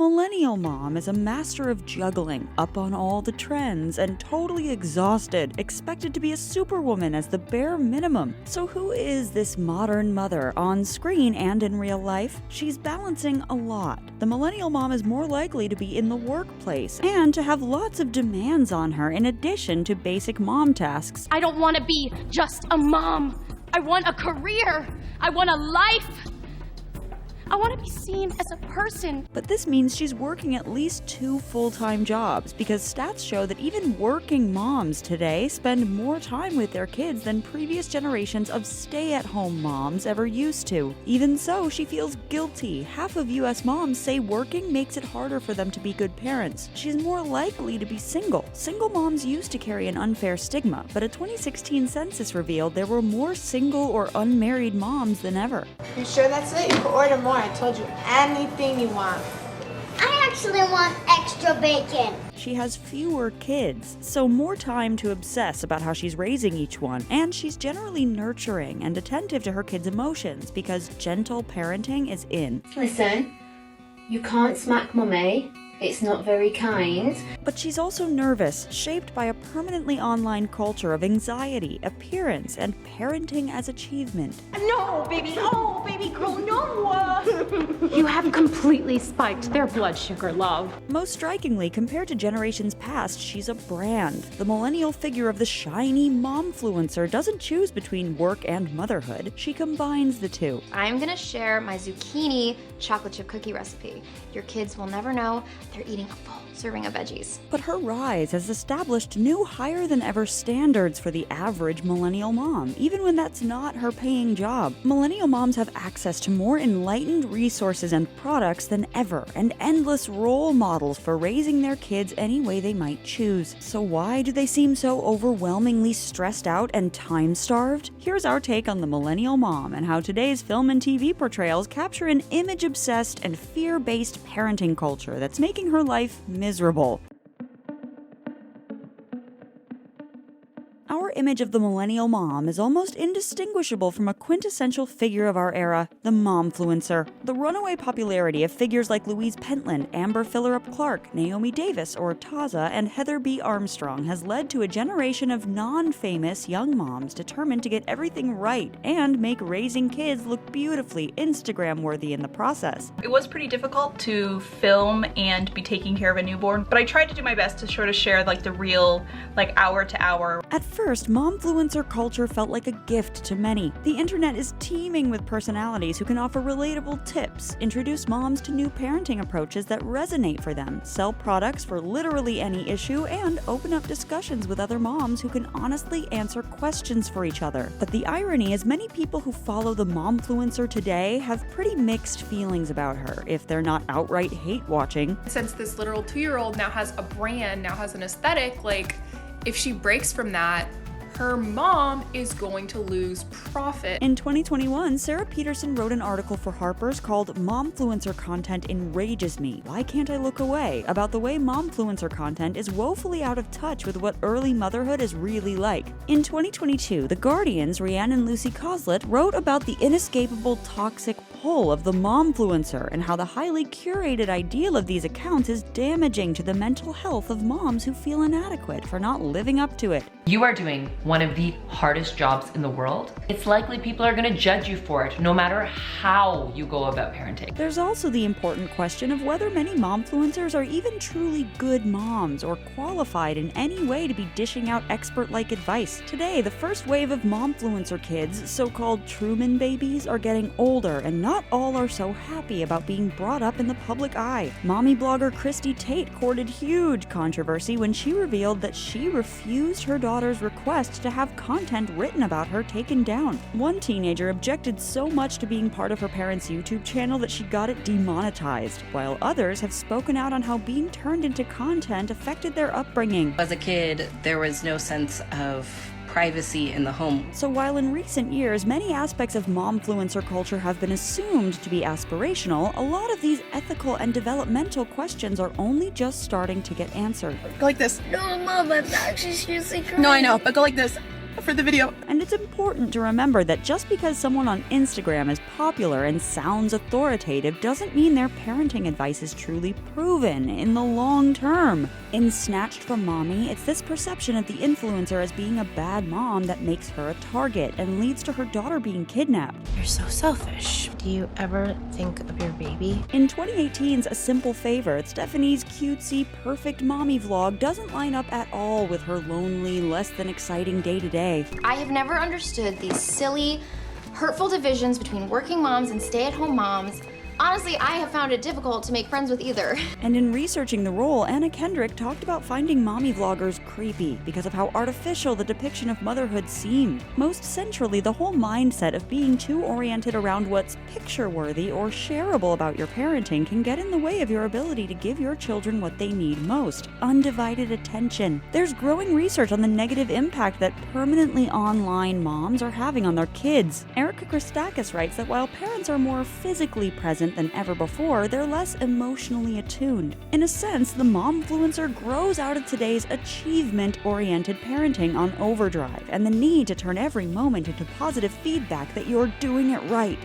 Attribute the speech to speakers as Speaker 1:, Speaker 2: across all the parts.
Speaker 1: millennial mom is a master of juggling, up on all the trends, and totally exhausted, expected to be a superwoman as the bare minimum. So who is this modern mother on screen and in real life? She's balancing a lot. The millennial mom is more likely to be in the workplace and to have lots of demands on her in addition to basic mom tasks.
Speaker 2: I don't want to be just a mom. I want a career. I want a life. I want to be seen as a person.
Speaker 1: But this means she's working at least 2 full-time jobs, because stats show that even working moms today spend more time with their kids than previous generations of stay-at-home moms ever used to. Even so, she feels guilty. Half of US moms say working makes it harder for them to be good parents. She's more likely to be single. Single moms used to carry an unfair stigma, but a 2016 census revealed there were more single or unmarried moms than ever.
Speaker 3: You sure that's it? You can order more. I told you anything you want.
Speaker 4: I actually want extra bacon.
Speaker 1: She has fewer kids, so more time to obsess about how she's raising each one, and she's generally nurturing and attentive to her kids' emotions because gentle parenting is in.
Speaker 5: Listen, you can't smack mummy. It's not very kind.
Speaker 1: But she's also nervous, shaped by a permanently online culture of anxiety, appearance, and parenting as achievement.
Speaker 3: No, baby girl, no!
Speaker 2: You have completely spiked their blood sugar, love.
Speaker 1: Most strikingly, compared to generations past, she's a brand. The millennial figure of the shiny momfluencer doesn't choose between work and motherhood. She combines the two.
Speaker 6: I'm gonna share my zucchini chocolate chip cookie recipe. Your kids will never know they're eating a full serving of veggies.
Speaker 1: But her rise has established new higher-than-ever standards for the average millennial mom, even when that's not her paying job. Millennial moms have access to more enlightened resources and products than ever, and endless role models for raising their kids any way they might choose. So why do they seem so overwhelmingly stressed out and time-starved? Here's our take on the millennial mom and how today's film and TV portrayals capture an image-obsessed and fear-based parenting culture that's making her life miserable. Our image of the millennial mom is almost indistinguishable from a quintessential figure of our era, the momfluencer. The runaway popularity of figures like Louise Pentland, Amber Fillerup-Clark, Naomi Davis, or Taza, and Heather B. Armstrong has led to a generation of non-famous young moms determined to get everything right and make raising kids look beautifully Instagram-worthy in the process.
Speaker 7: It was pretty difficult to film and be taking care of a newborn, but I tried to do my best to sort of share like the real, like hour to hour.
Speaker 1: At first, momfluencer culture felt like a gift to many. The internet is teeming with personalities who can offer relatable tips, introduce moms to new parenting approaches that resonate for them, sell products for literally any issue, and open up discussions with other moms who can honestly answer questions for each other. But the irony is many people who follow the momfluencer today have pretty mixed feelings about her, if they're not outright hate-watching.
Speaker 8: Since this literal 2-year-old now has a brand, now has an aesthetic, like, if she breaks from that, her mom is going to lose profit.
Speaker 1: In 2021, Sarah Peterson wrote an article for Harper's called "Momfluencer Content Enrages Me. Why Can't I Look Away?" about the way momfluencer content is woefully out of touch with what early motherhood is really like. In 2022, The Guardian's Rhiannon and Lucy Coslett wrote about the inescapable toxic pull of the momfluencer and how the highly curated ideal of these accounts is damaging to the mental health of moms who feel inadequate for not living up to it.
Speaker 9: You are doing one of the hardest jobs in the world. It's likely people are going to judge you for it, no matter how you go about parenting.
Speaker 1: There's also the important question of whether many momfluencers are even truly good moms or qualified in any way to be dishing out expert-like advice. Today, the first wave of momfluencer kids, so-called Truman babies, are getting older, and not all are so happy about being brought up in the public eye. Mommy blogger Christy Tate courted huge controversy when she revealed that she refused her daughter's request to have content written about her taken down. One teenager objected so much to being part of her parents' YouTube channel that she got it demonetized, while others have spoken out on how being turned into content affected their upbringing.
Speaker 10: As a kid, there was no sense of privacy in the home.
Speaker 1: So while in recent years many aspects of momfluencer culture have been assumed to be aspirational, a lot of these ethical and developmental questions are only just starting to get answered.
Speaker 3: Go like this.
Speaker 4: No, Mom, I'm actually seriously trying.
Speaker 3: No, I know, but go like this.
Speaker 11: for the video.
Speaker 1: And it's important to remember that just because someone on Instagram is popular and sounds authoritative doesn't mean their parenting advice is truly proven in the long term. In Snatched from Mommy, it's this perception of the influencer as being a bad mom that makes her a target and leads to her daughter being kidnapped.
Speaker 3: You're so selfish. Do you ever think of your baby?
Speaker 1: In 2018's A Simple Favor, Stephanie's cutesy, perfect mommy vlog doesn't line up at all with her lonely, less than exciting day-to-day.
Speaker 6: I have never understood these silly, hurtful divisions between working moms and stay-at-home moms. Honestly, I have found it difficult to make friends with either.
Speaker 1: And in researching the role, Anna Kendrick talked about finding mommy vloggers creepy because of how artificial the depiction of motherhood seemed. Most centrally, the whole mindset of being too oriented around what's picture-worthy or shareable about your parenting can get in the way of your ability to give your children what they need most: undivided attention. There's growing research on the negative impact that permanently online moms are having on their kids. Erica Christakis writes that while parents are more physically present than ever before, they're less emotionally attuned. In a sense, the momfluencer grows out of today's achievement-oriented parenting on overdrive and the need to turn every moment into positive feedback that you're doing it right.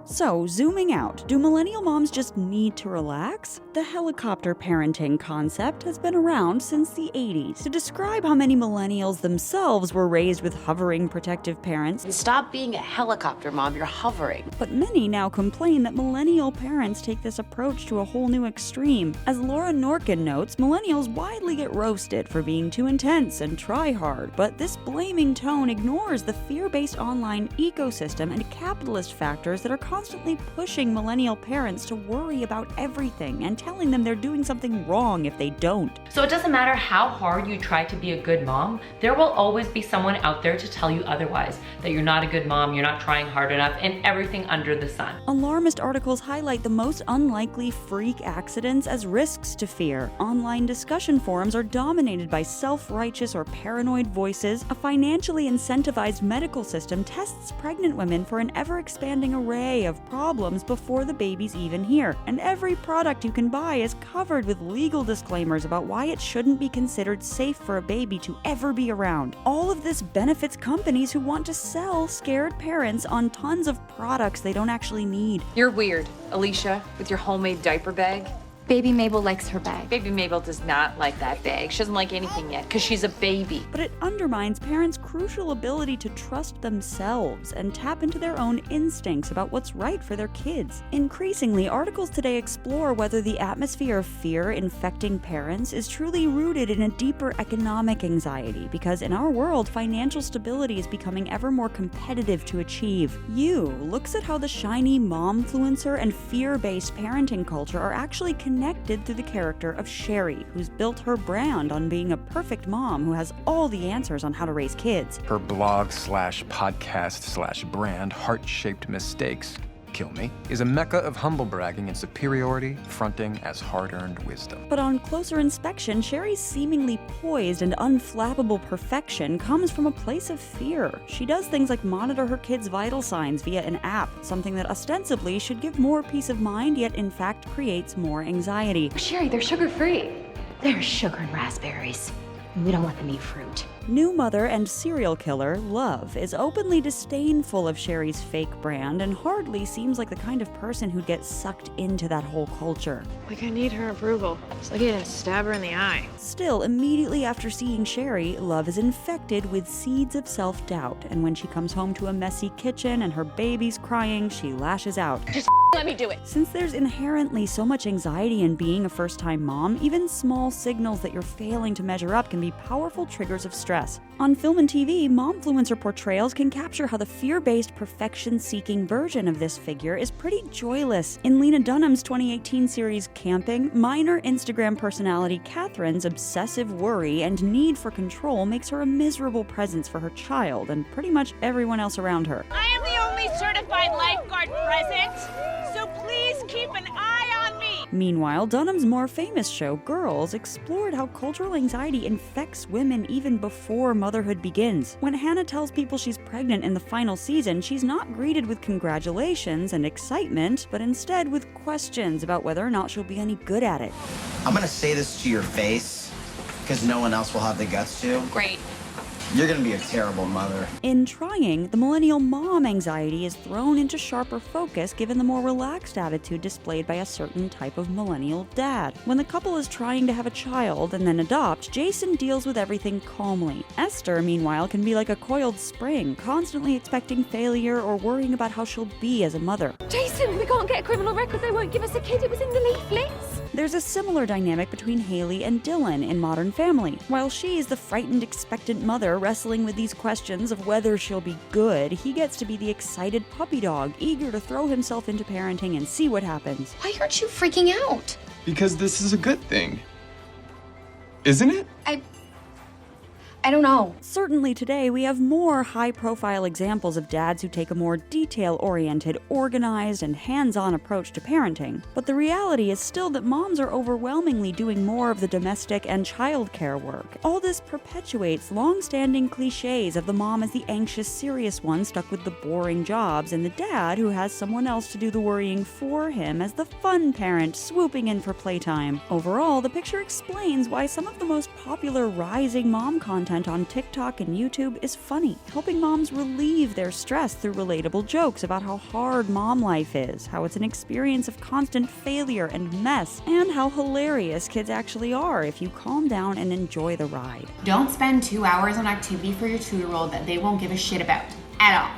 Speaker 1: So, zooming out, do millennial moms just need to relax? The helicopter parenting concept has been around since the 80s. To describe how many millennials themselves were raised with hovering protective parents.
Speaker 10: Stop being a helicopter mom, you're hovering.
Speaker 1: But many now complain that millennial parents take this approach to a whole new extreme. As Laura Norkin notes, millennials widely get roasted for being too intense and try hard, but this blaming tone ignores the fear-based online ecosystem and capitalist factors that are constantly pushing millennial parents to worry about everything and telling them they're doing something wrong if they don't.
Speaker 9: So it doesn't matter how hard you try to be a good mom, there will always be someone out there to tell you otherwise, that you're not a good mom, you're not trying hard enough, and everything under the sun.
Speaker 1: Alarmist articles highlight the most unlikely freak accidents as risks to fear. Online discussion forums are dominated by self-righteous or paranoid voices. A financially incentivized medical system tests pregnant women for an ever-expanding array of problems before the baby's even here. And every product you can buy is covered with legal disclaimers about why it shouldn't be considered safe for a baby to ever be around. All of this benefits companies who want to sell scared parents on tons of products they don't actually need.
Speaker 12: You're weird, Alicia, with your homemade diaper bag.
Speaker 6: Baby Mabel likes her bag.
Speaker 12: Baby Mabel does not like that bag. She doesn't like anything yet because she's a baby.
Speaker 1: But it undermines parents' crucial ability to trust themselves and tap into their own instincts about what's right for their kids. Increasingly, articles today explore whether the atmosphere of fear infecting parents is truly rooted in a deeper economic anxiety, because in our world, financial stability is becoming ever more competitive to achieve. You looks at how the shiny momfluencer and fear-based parenting culture are actually connected through the character of Sherry, who's built her brand on being a perfect mom who has all the answers on how to raise kids.
Speaker 13: Her blog/podcast/brand, Heart-Shaped Mistakes, Kill Me, is a mecca of humble bragging and superiority, fronting as hard-earned wisdom.
Speaker 1: But on closer inspection, Sherry's seemingly poised and unflappable perfection comes from a place of fear. She does things like monitor her kids' vital signs via an app, something that ostensibly should give more peace of mind, yet in fact creates more anxiety.
Speaker 5: Sherry, they're sugar-free. There's sugar in raspberries. We don't want them to eat fruit.
Speaker 1: New mother and serial killer, Love, is openly disdainful of Sherry's fake brand and hardly seems like the kind of person who'd get sucked into that whole culture.
Speaker 14: Like, I need her approval. It's like I didn't stab her in the eye.
Speaker 1: Still, immediately after seeing Sherry, Love is infected with seeds of self-doubt, and when she comes home to a messy kitchen and her baby's crying, she lashes out.
Speaker 14: Just let me do it.
Speaker 1: Since there's inherently so much anxiety in being a first-time mom, even small signals that you're failing to measure up can be powerful triggers of stress. On film and TV, momfluencer portrayals can capture how the fear-based, perfection-seeking version of this figure is pretty joyless. In Lena Dunham's 2018 series Camping, minor Instagram personality Catherine's obsessive worry and need for control makes her a miserable presence for her child and pretty much everyone else around her.
Speaker 15: I am the only certified lifeguard present, so please keep an eye on me.
Speaker 1: Meanwhile, Dunham's more famous show, Girls, explored how cultural anxiety infects women even before motherhood begins. When Hannah tells people she's pregnant in the final season, she's not greeted with congratulations and excitement, but instead with questions about whether or not she'll be any good at it.
Speaker 16: I'm gonna say this to your face.
Speaker 11: because no one else will have the guts to.
Speaker 2: Great.
Speaker 11: You're gonna be a terrible mother.
Speaker 1: In trying, the millennial mom anxiety is thrown into sharper focus given the more relaxed attitude displayed by a certain type of millennial dad. When the couple is trying to have a child and then adopt, Jason deals with everything calmly. Esther, meanwhile, can be like a coiled spring, constantly expecting failure or worrying about how she'll be as a mother.
Speaker 2: Jason, we can't get a criminal record. They won't give us a kid. It was in the leaflets.
Speaker 1: There's a similar dynamic between Haley and Dylan in Modern Family. While she's the frightened, expectant mother wrestling with these questions of whether she'll be good, he gets to be the excited puppy dog, eager to throw himself into parenting and see what happens.
Speaker 6: Why aren't you freaking out?
Speaker 16: Because this is a good thing. Isn't it?
Speaker 6: I don't know.
Speaker 1: Certainly today, we have more high-profile examples of dads who take a more detail-oriented, organized, and hands-on approach to parenting. But the reality is still that moms are overwhelmingly doing more of the domestic and childcare work. All this perpetuates long-standing cliches of the mom as the anxious, serious one stuck with the boring jobs, and the dad who has someone else to do the worrying for him as the fun parent swooping in for playtime. Overall, the picture explains why some of the most popular rising mom content on TikTok and YouTube is funny, helping moms relieve their stress through relatable jokes about how hard mom life is, how it's an experience of constant failure and mess, and how hilarious kids actually are if you calm down and enjoy the ride.
Speaker 17: Don't spend 2 hours on activity for your 2-year-old that they won't give a shit about at all.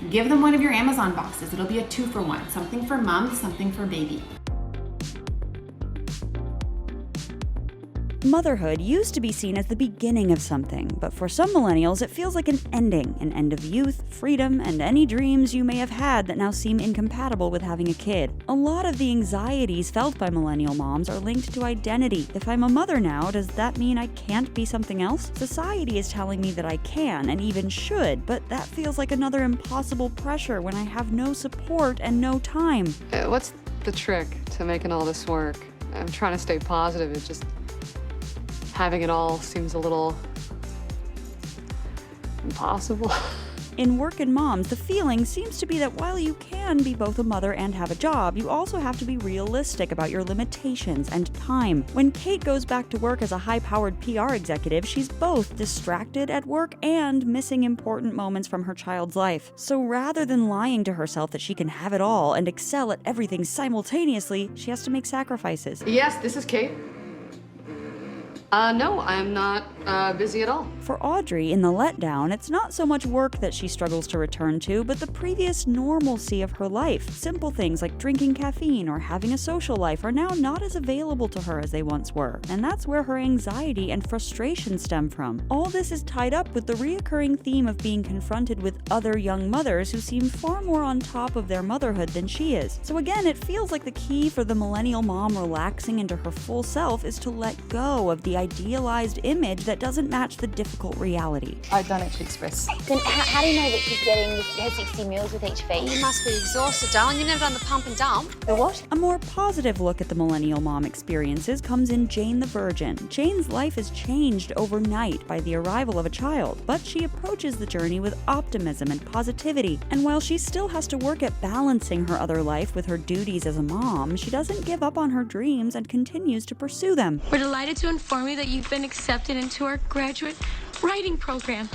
Speaker 17: Give them one of your Amazon boxes. It'll be a 2-for-1. Something for mom, something for baby.
Speaker 1: Motherhood used to be seen as the beginning of something, but for some millennials it feels like an end of youth, freedom, and any dreams you may have had that now seem incompatible with having a kid. A lot of the anxieties felt by millennial moms are linked to identity. If I'm a mother now, does that mean I can't be something else? Society is telling me that I can, and even should, but that feels like another impossible pressure when I have no support and no time.
Speaker 18: What's the trick to making all this work? I'm trying to stay positive, it's just having it all seems a little impossible.
Speaker 1: In Workin' Moms, the feeling seems to be that while you can be both a mother and have a job, you also have to be realistic about your limitations and time. When Kate goes back to work as a high-powered PR executive, she's both distracted at work and missing important moments from her child's life. So rather than lying to herself that she can have it all and excel at everything simultaneously, she has to make sacrifices.
Speaker 18: Yes, this is Kate. No, I'm not busy at all.
Speaker 1: For Audrey, in The Letdown, it's not so much work that she struggles to return to, but the previous normalcy of her life. Simple things like drinking caffeine or having a social life are now not as available to her as they once were, and that's where her anxiety and frustration stem from. All this is tied up with the reoccurring theme of being confronted with other young mothers who seem far more on top of their motherhood than she is. So again, it feels like the key for the millennial mom relaxing into her full self is to let go of the idealized image that doesn't match the difficult reality.
Speaker 19: I don't actually express.
Speaker 4: Then how do you know that she's getting her 60 meals with each feed?
Speaker 20: You must be exhausted, darling. You've never done the pump and dump.
Speaker 1: The what? A more positive look at the millennial mom experiences comes in Jane the Virgin. Jane's life is changed overnight by the arrival of a child, but she approaches the journey with optimism and positivity. And while she still has to work at balancing her other life with her duties as a mom, she doesn't give up on her dreams and continues to pursue them.
Speaker 21: We're delighted to inform you that you've been accepted into our graduate writing program.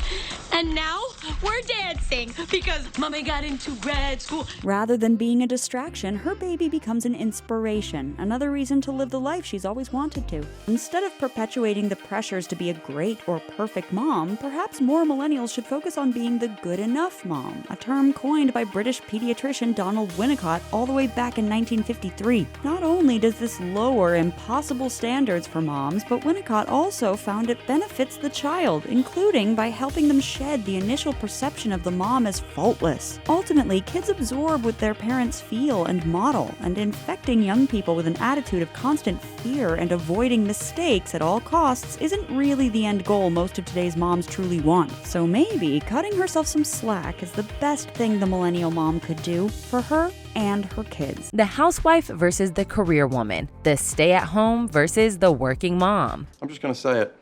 Speaker 21: And now we're dancing because Mommy got into grad school.
Speaker 1: Rather than being a distraction, her baby becomes an inspiration, another reason to live the life she's always wanted to. Instead of perpetuating the pressures to be a great or perfect mom, perhaps more millennials should focus on being the good enough mom, a term coined by British pediatrician Donald Winnicott all the way back in 1953. Not only does this lower impossible standards for moms, but Winnicott also found it benefits the child, including by helping them shed the initial perception of the mom as faultless. Ultimately, kids absorb what their parents feel and model, and infecting young people with an attitude of constant fear and avoiding mistakes at all costs isn't really the end goal most of today's moms truly want. So maybe cutting herself some slack is the best thing the millennial mom could do for her and her kids.
Speaker 22: The housewife versus the career woman. The stay-at-home versus the working mom.
Speaker 16: I'm just gonna say it.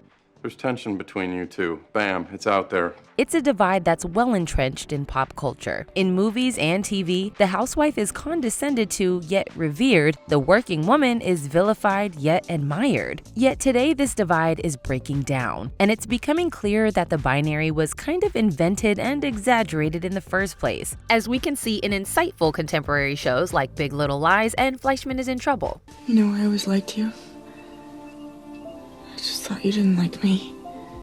Speaker 19: There's tension between you two. Bam, it's out there.
Speaker 22: It's a divide that's well entrenched in pop culture. In movies and TV, the housewife is condescended to yet revered. The working woman is vilified yet admired. Yet today, this divide is breaking down, and it's becoming clear that the binary was kind of invented and exaggerated in the first place, as we can see in insightful contemporary shows like Big Little Lies and Fleischman is in Trouble.
Speaker 23: You know, I always liked you. I just thought you didn't like me.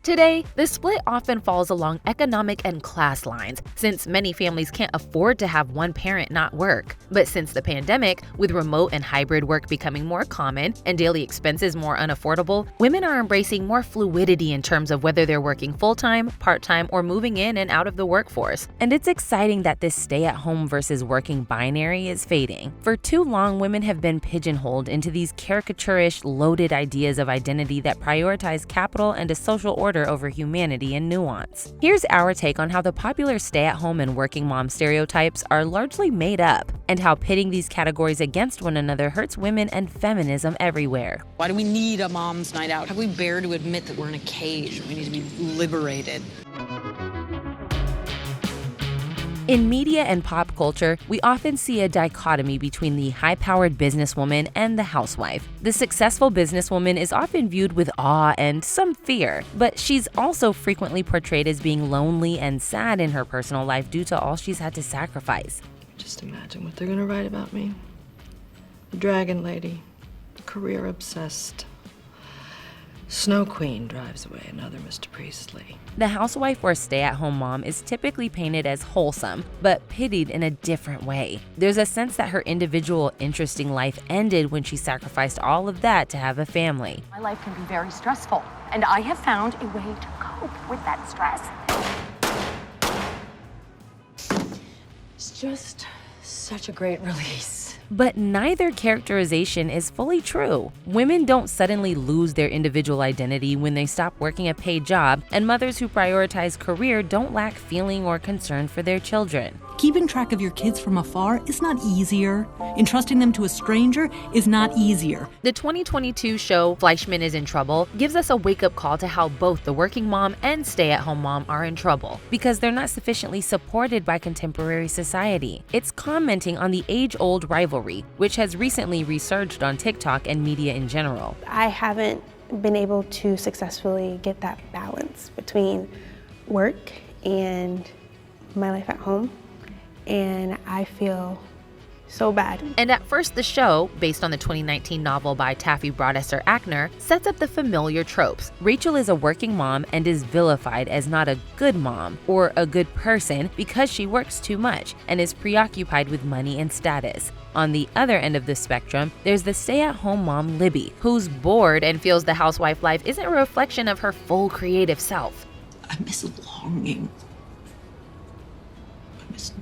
Speaker 22: Today, the split often falls along economic and class lines, since many families can't afford to have one parent not work. But since the pandemic, with remote and hybrid work becoming more common and daily expenses more unaffordable, women are embracing more fluidity in terms of whether they're working full-time, part-time, or moving in and out of the workforce. And it's exciting that this stay-at-home versus working binary is fading. For too long, women have been pigeonholed into these caricaturish, loaded ideas of identity that prioritize capital and a social order over humanity and nuance. Here's our take on how the popular stay-at-home and working mom stereotypes are largely made up, and how pitting these categories against one another hurts women and feminism everywhere.
Speaker 10: Why do we need a mom's night out? How do we bear to admit that we're in a cage? We need to be liberated.
Speaker 22: In media and pop culture, we often see a dichotomy between the high-powered businesswoman and the housewife. The successful businesswoman is often viewed with awe and some fear, but she's also frequently portrayed as being lonely and sad in her personal life due to all she's had to sacrifice.
Speaker 14: Just imagine what they're gonna write about me. A dragon lady, career-obsessed. Snow Queen drives away another Mr. Priestley.
Speaker 22: The housewife or stay-at-home mom is typically painted as wholesome, but pitied in a different way. There's a sense that her individual, interesting life ended when she sacrificed all of that to have a family.
Speaker 24: My life can be very stressful, and I have found a way to cope with that stress.
Speaker 14: It's just such a great release.
Speaker 22: But neither characterization is fully true. Women don't suddenly lose their individual identity when they stop working a paid job, and mothers who prioritize career don't lack feeling or concern for their children.
Speaker 25: Keeping track of your kids from afar is not easier. Entrusting them to a stranger is not easier.
Speaker 22: The 2022 show Fleischman is in Trouble gives us a wake-up call to how both the working mom and stay-at-home mom are in trouble because they're not sufficiently supported by contemporary society. It's commenting on the age-old rivalry, which has recently resurged on TikTok and media in general.
Speaker 26: I haven't been able to successfully get that balance between work and my life at home. And I feel so bad.
Speaker 22: And at first, the show, based on the 2019 novel by Taffy Brodesser Ackner, sets up the familiar tropes. Rachel is a working mom and is vilified as not a good mom or a good person because she works too much and is preoccupied with money and status. On the other end of the spectrum, there's the stay-at-home mom Libby, who's bored and feels the housewife life isn't a reflection of her full creative self.
Speaker 10: I miss longing. I miss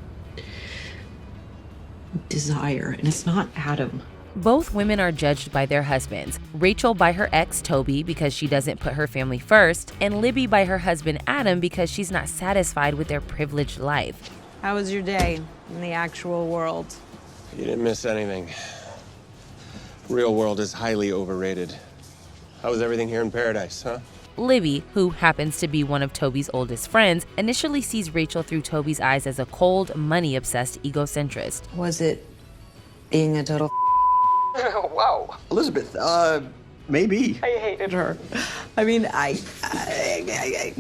Speaker 10: desire, and it's not Adam.
Speaker 22: Both women are judged by their husbands. Rachel by her ex, Toby, because she doesn't put her family first, and Libby by her husband, Adam, because she's not satisfied with their privileged life.
Speaker 27: How was your day in the actual world?
Speaker 28: You didn't miss anything. Real world is highly overrated. How was everything here in paradise, huh?
Speaker 22: Libby, who happens to be one of Toby's oldest friends, initially sees Rachel through Toby's eyes as a cold, money-obsessed egocentrist.
Speaker 27: Was it being a total
Speaker 11: Wow. Elizabeth, maybe.
Speaker 27: I hated her. I mean,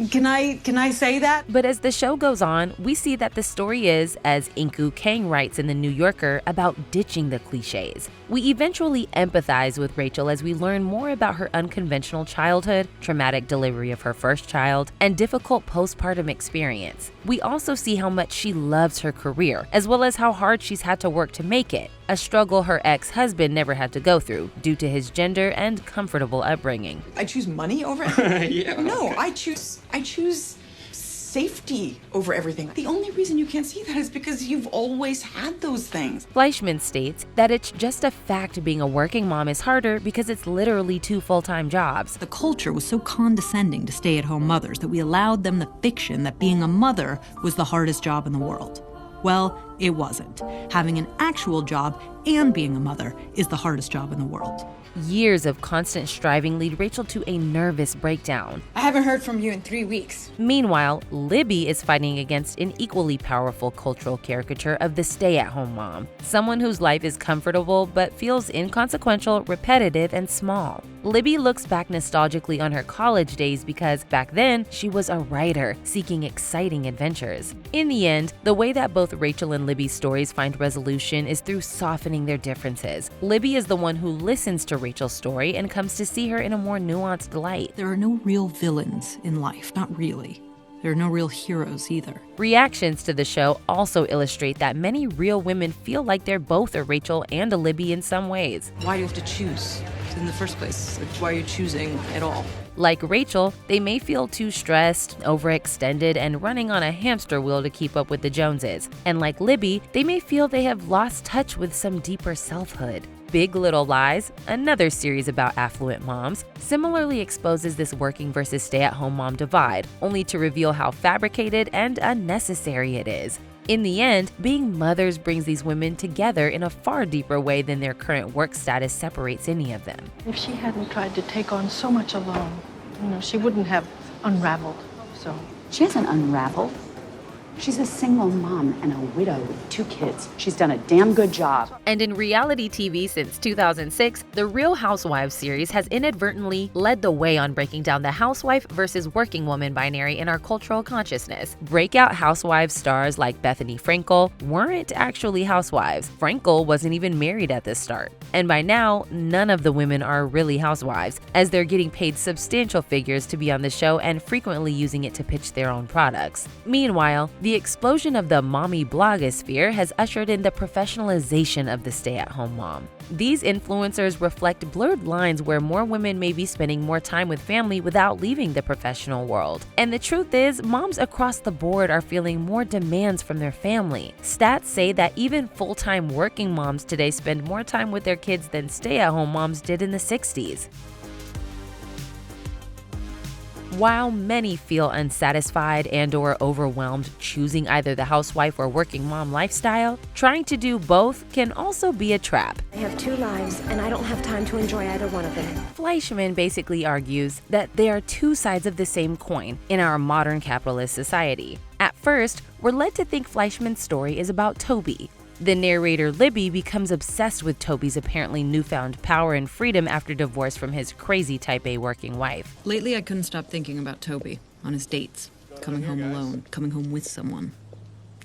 Speaker 27: can I say that?
Speaker 22: But as the show goes on, we see that the story is, as Inku Kang writes in The New Yorker, about ditching the cliches. We eventually empathize with Rachel as we learn more about her unconventional childhood, traumatic delivery of her first child, and difficult postpartum experience. We also see how much she loves her career, as well as how hard she's had to work to make it, a struggle her ex-husband never had to go through due to his gender and comfortable upbringing.
Speaker 27: I choose money over
Speaker 11: Yeah.
Speaker 27: No,
Speaker 11: okay.
Speaker 27: I choose safety over everything. The only reason you can't see that is because you've always had those things.
Speaker 22: Fleischman states that it's just a fact being a working mom is harder because it's literally 2 full-time jobs.
Speaker 25: The culture was so condescending to stay-at-home mothers that we allowed them the fiction that being a mother was the hardest job in the world. Well, It wasn't. Having an actual job and being a mother is the hardest job in the world.
Speaker 22: Years of constant striving lead Rachel to a nervous breakdown.
Speaker 27: I haven't heard from you in 3 weeks.
Speaker 22: Meanwhile, Libby is fighting against an equally powerful cultural caricature of the stay-at-home mom, someone whose life is comfortable but feels inconsequential, repetitive, and small. Libby looks back nostalgically on her college days because back then she was a writer seeking exciting adventures. In the end, the way that both Rachel and Libby's stories find resolution is through softening their differences. Libby is the one who listens to Rachel's story and comes to see her in a more nuanced light.
Speaker 25: There are no real villains in life, not really. There are no real heroes either.
Speaker 22: Reactions to the show also illustrate that many real women feel like they're both a Rachel and a Libby in some ways.
Speaker 3: Why do you have to choose in the first place? Why are you choosing at all?
Speaker 22: Like Rachel, they may feel too stressed, overextended, and running on a hamster wheel to keep up with the Joneses. And like Libby, they may feel they have lost touch with some deeper selfhood. Big Little Lies, another series about affluent moms, similarly exposes this working versus stay-at-home mom divide, only to reveal how fabricated and unnecessary it is. In the end, being mothers brings these women together in a far deeper way than their current work status separates any of them.
Speaker 14: If she hadn't tried to take on so much alone, she wouldn't have unraveled. So
Speaker 5: she hasn't unraveled. She's a single mom and a widow with 2 kids. She's done a damn good job.
Speaker 22: And in reality TV since 2006, the Real Housewives series has inadvertently led the way on breaking down the housewife versus working woman binary in our cultural consciousness. Breakout housewives stars like Bethany Frankel weren't actually housewives. Frankel wasn't even married at the start. And by now, none of the women are really housewives, as they're getting paid substantial figures to be on the show and frequently using it to pitch their own products. Meanwhile, the explosion of the mommy blogosphere has ushered in the professionalization of the stay-at-home mom. These influencers reflect blurred lines where more women may be spending more time with family without leaving the professional world. And the truth is, moms across the board are feeling more demands from their family. Stats say that even full-time working moms today spend more time with their kids than stay-at-home moms did in the 60s. While many feel unsatisfied and/or overwhelmed choosing either the housewife or working mom lifestyle, trying to do both can also be a trap.
Speaker 7: I have 2 lives, and I don't have time to enjoy either one of them.
Speaker 22: Fleischman basically argues that they are 2 sides of the same coin in our modern capitalist society. At first, we're led to think Fleischman's story is about Toby. The narrator Libby becomes obsessed with Toby's apparently newfound power and freedom after divorce from his crazy Type A working wife.
Speaker 3: Lately, I couldn't stop thinking about Toby on his dates, coming home alone, coming home with someone.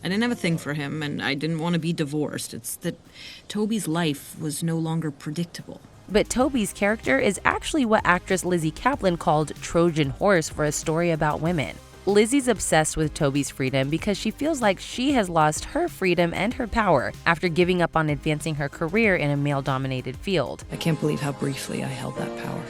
Speaker 3: I didn't have a thing for him, and I didn't want to be divorced. It's that Toby's life was no longer predictable.
Speaker 22: But Toby's character is actually what actress Lizzie Kaplan called Trojan horse for a story about women. Lizzie's obsessed with Toby's freedom because she feels like she has lost her freedom and her power after giving up on advancing her career in a male-dominated field.
Speaker 3: I can't believe how briefly I held that power,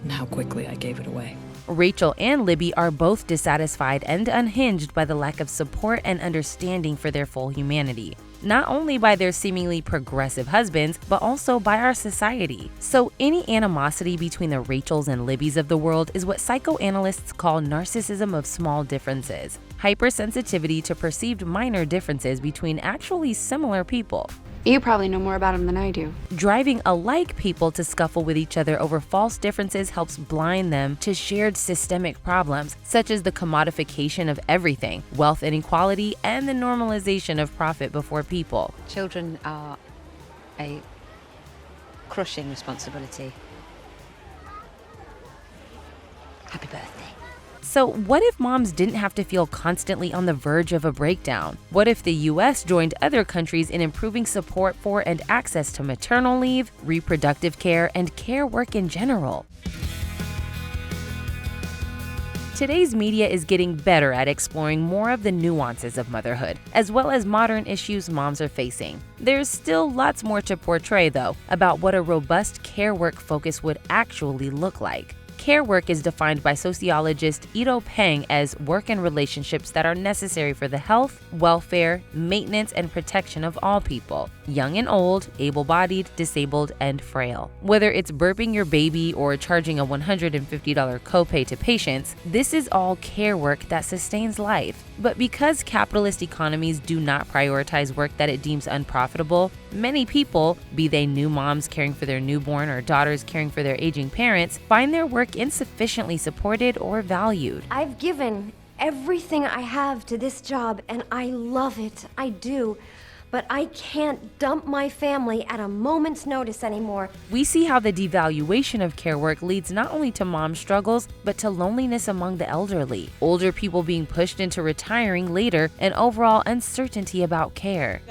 Speaker 3: and how quickly I gave it away.
Speaker 22: Rachel and Libby are both dissatisfied and unhinged by the lack of support and understanding for their full humanity. Not only by their seemingly progressive husbands, but also by our society. So any animosity between the Rachels and Libbys of the world is what psychoanalysts call narcissism of small differences, hypersensitivity to perceived minor differences between actually similar people.
Speaker 8: You probably know more about him than I do.
Speaker 22: Driving alike people to scuffle with each other over false differences helps blind them to shared systemic problems, such as the commodification of everything, wealth inequality, and the normalization of profit before people.
Speaker 10: Children are a crushing responsibility. Happy birthday.
Speaker 22: So what if moms didn't have to feel constantly on the verge of a breakdown? What if the US joined other countries in improving support for and access to maternal leave, reproductive care, and care work in general? Today's media is getting better at exploring more of the nuances of motherhood, as well as modern issues moms are facing. There's still lots more to portray, though, about what a robust care work focus would actually look like. Care work is defined by sociologist Ito Peng as work and relationships that are necessary for the health, welfare, maintenance, and protection of all people, young and old, able-bodied, disabled, and frail. Whether it's burping your baby or charging a $150 copay to patients, this is all care work that sustains life. But because capitalist economies do not prioritize work that it deems unprofitable, many people, be they new moms caring for their newborn or daughters caring for their aging parents, find their work insufficiently supported or valued.
Speaker 7: I've given everything I have to this job, and I love it. I do. But I can't dump my family at a moment's notice anymore.
Speaker 22: We see how the devaluation of care work leads not only to mom struggles, but to loneliness among the elderly, older people being pushed into retiring later, and overall uncertainty about care.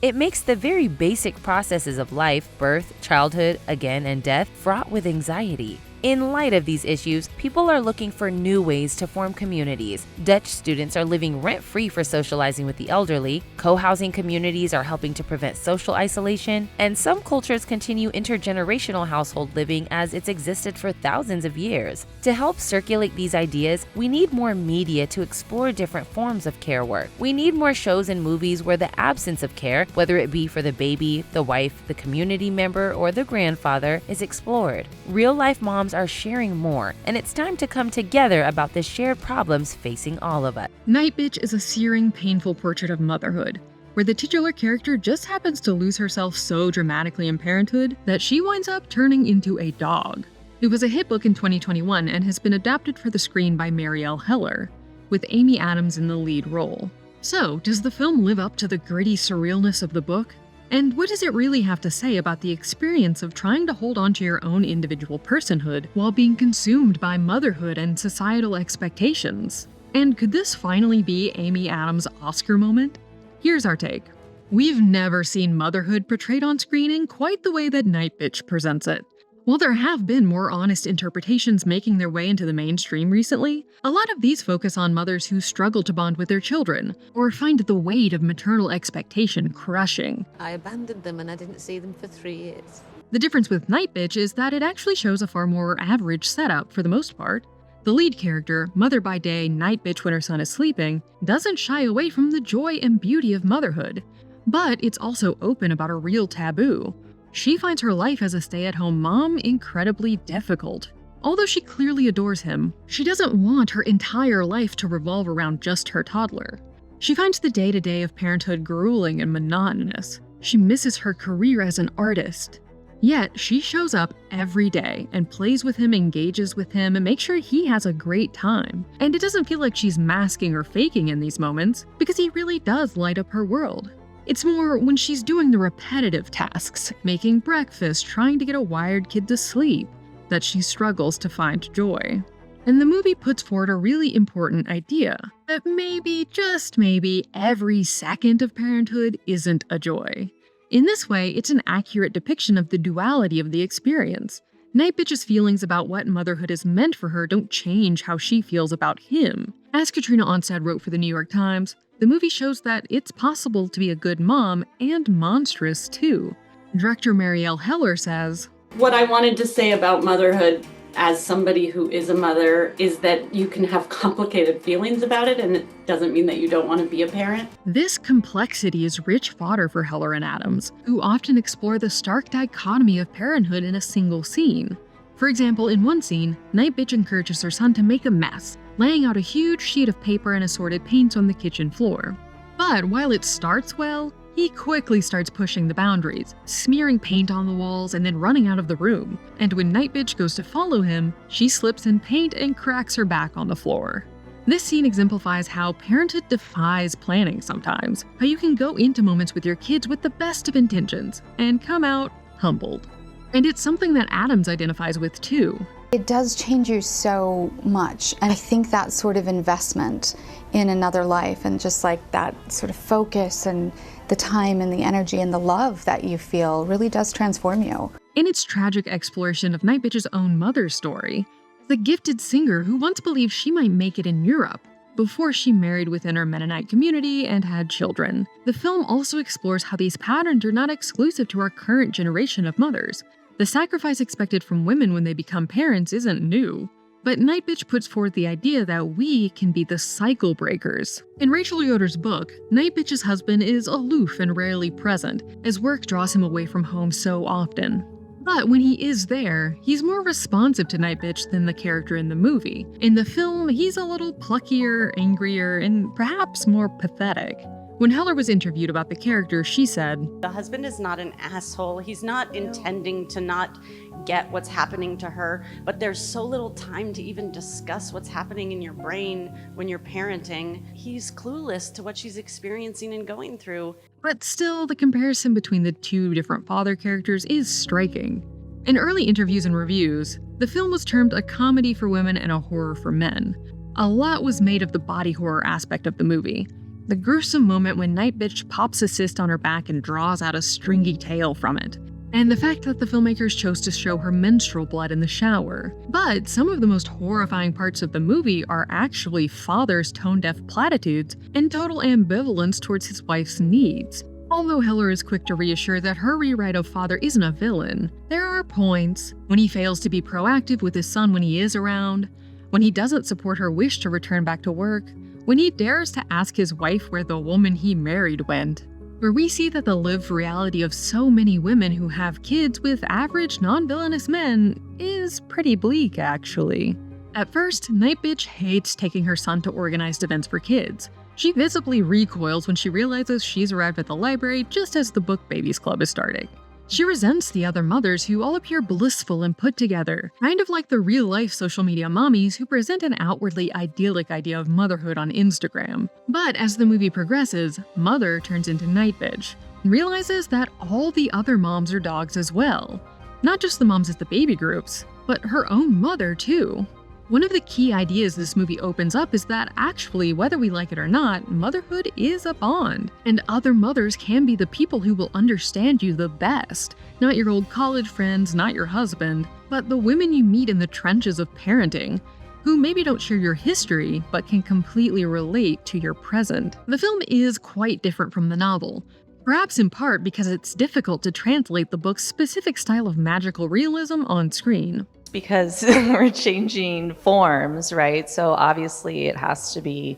Speaker 22: It makes the very basic processes of life, birth, childhood, again, and death fraught with anxiety. In light of these issues, people are looking for new ways to form communities. Dutch students are living rent-free for socializing with the elderly, co-housing communities are helping to prevent social isolation, and some cultures continue intergenerational household living as it's existed for thousands of years. To help circulate these ideas, we need more media to explore different forms of care work. We need more shows and movies where the absence of care, whether it be for the baby, the wife, the community member, or the grandfather, is explored. Real-life moms are sharing more, and it's time to come together about the shared problems facing all of us.
Speaker 2: Nightbitch is a searing, painful portrait of motherhood, where the titular character just happens to lose herself so dramatically in parenthood that she winds up turning into a dog. It was a hit book in 2021 and has been adapted for the screen by Marielle Heller, with Amy Adams in the lead role. So, does the film live up to the gritty surrealness of the book? And what does it really have to say about the experience of trying to hold on to your own individual personhood while being consumed by motherhood and societal expectations? And could this finally be Amy Adams' Oscar moment? Here's our take. We've never seen motherhood portrayed on screen in quite the way that Nightbitch presents it. While there have been more honest interpretations making their way into the mainstream recently, a lot of these focus on mothers who struggle to bond with their children, or find the weight of maternal expectation crushing.
Speaker 6: I abandoned them and I didn't see them for 3 years.
Speaker 2: The difference with Nightbitch is that it actually shows a far more average setup for the most part. The lead character, mother by day, Nightbitch when her son is sleeping, doesn't shy away from the joy and beauty of motherhood. But it's also open about a real taboo. She finds her life as a stay-at-home mom incredibly difficult. Although she clearly adores him, she doesn't want her entire life to revolve around just her toddler. She finds the day-to-day of parenthood grueling and monotonous. She misses her career as an artist. Yet, she shows up every day and plays with him, engages with him, and makes sure he has a great time. And it doesn't feel like she's masking or faking in these moments, because he really does light up her world. It's more when she's doing the repetitive tasks, making breakfast, trying to get a wired kid to sleep, that she struggles to find joy. And the movie puts forward a really important idea, that maybe, just maybe, every second of parenthood isn't a joy. In this way, it's an accurate depiction of the duality of the experience. Nightbitch's feelings about what motherhood is meant for her don't change how she feels about him. As Katrina Onstad wrote for the New York Times, the movie shows that it's possible to be a good mom and monstrous too. Director Marielle Heller says,
Speaker 9: "What I wanted to say about motherhood as somebody who is a mother is that you can have complicated feelings about it, and it doesn't mean that you don't want to be a parent."
Speaker 2: This complexity is rich fodder for Heller and Adams, who often explore the stark dichotomy of parenthood in a single scene. For example, in one scene, Nightbitch encourages her son to make a mess, laying out a huge sheet of paper and assorted paints on the kitchen floor. But while it starts well, he quickly starts pushing the boundaries, smearing paint on the walls and then running out of the room. And when Nightbitch goes to follow him, she slips in paint and cracks her back on the floor. This scene exemplifies how parenthood defies planning sometimes, how you can go into moments with your kids with the best of intentions and come out humbled. And it's something that Adams identifies with too.
Speaker 8: It does change you so much, and I think that sort of investment in another life and just like that sort of focus and the time and the energy and the love that you feel really does transform you.
Speaker 2: In its tragic exploration of Nightbitch's own mother's story, the gifted singer who once believed she might make it in Europe, before she married within her Mennonite community and had children. The film also explores how these patterns are not exclusive to our current generation of mothers. The sacrifice expected from women when they become parents isn't new. But Nightbitch puts forth the idea that we can be the cycle breakers. In Rachel Yoder's book, Nightbitch's husband is aloof and rarely present, as work draws him away from home so often. But when he is there, he's more responsive to Nightbitch than the character in the movie. In the film, he's a little pluckier, angrier, and perhaps more pathetic. When Heller was interviewed about the character, she said,
Speaker 4: "The husband is not an asshole. He's not intending to not get what's happening to her, but there's so little time to even discuss what's happening in your brain when you're parenting. He's clueless to what she's experiencing and going through."
Speaker 2: But still, the comparison between the two different father characters is striking. In early interviews and reviews, the film was termed a comedy for women and a horror for men. A lot was made of the body horror aspect of the movie. The gruesome moment when Nightbitch pops a cyst on her back and draws out a stringy tail from it. And the fact that the filmmakers chose to show her menstrual blood in the shower. But some of the most horrifying parts of the movie are actually father's tone-deaf platitudes and total ambivalence towards his wife's needs. Although Heller is quick to reassure that her rewrite of father isn't a villain, there are points when he fails to be proactive with his son when he is around, when he doesn't support her wish to return back to work, when he dares to ask his wife where the woman he married went, where we see that the lived reality of so many women who have kids with average non-villainous men is pretty bleak, actually. At first, Nightbitch hates taking her son to organized events for kids. She visibly recoils when she realizes she's arrived at the library just as the Book Babies Club is starting. She resents the other mothers who all appear blissful and put together, kind of like the real-life social media mommies who present an outwardly idyllic idea of motherhood on Instagram. But as the movie progresses, Mother turns into Nightbitch and realizes that all the other moms are dogs as well. Not just the moms at the baby groups, but her own mother too. One of the key ideas this movie opens up is that actually, whether we like it or not, motherhood is a bond, and other mothers can be the people who will understand you the best. Not your old college friends, not your husband, but the women you meet in the trenches of parenting, who maybe don't share your history, but can completely relate to your present. The film is quite different from the novel, perhaps in part because it's difficult to translate the book's specific style of magical realism on screen.
Speaker 12: Because we're changing forms, right? So obviously it has to be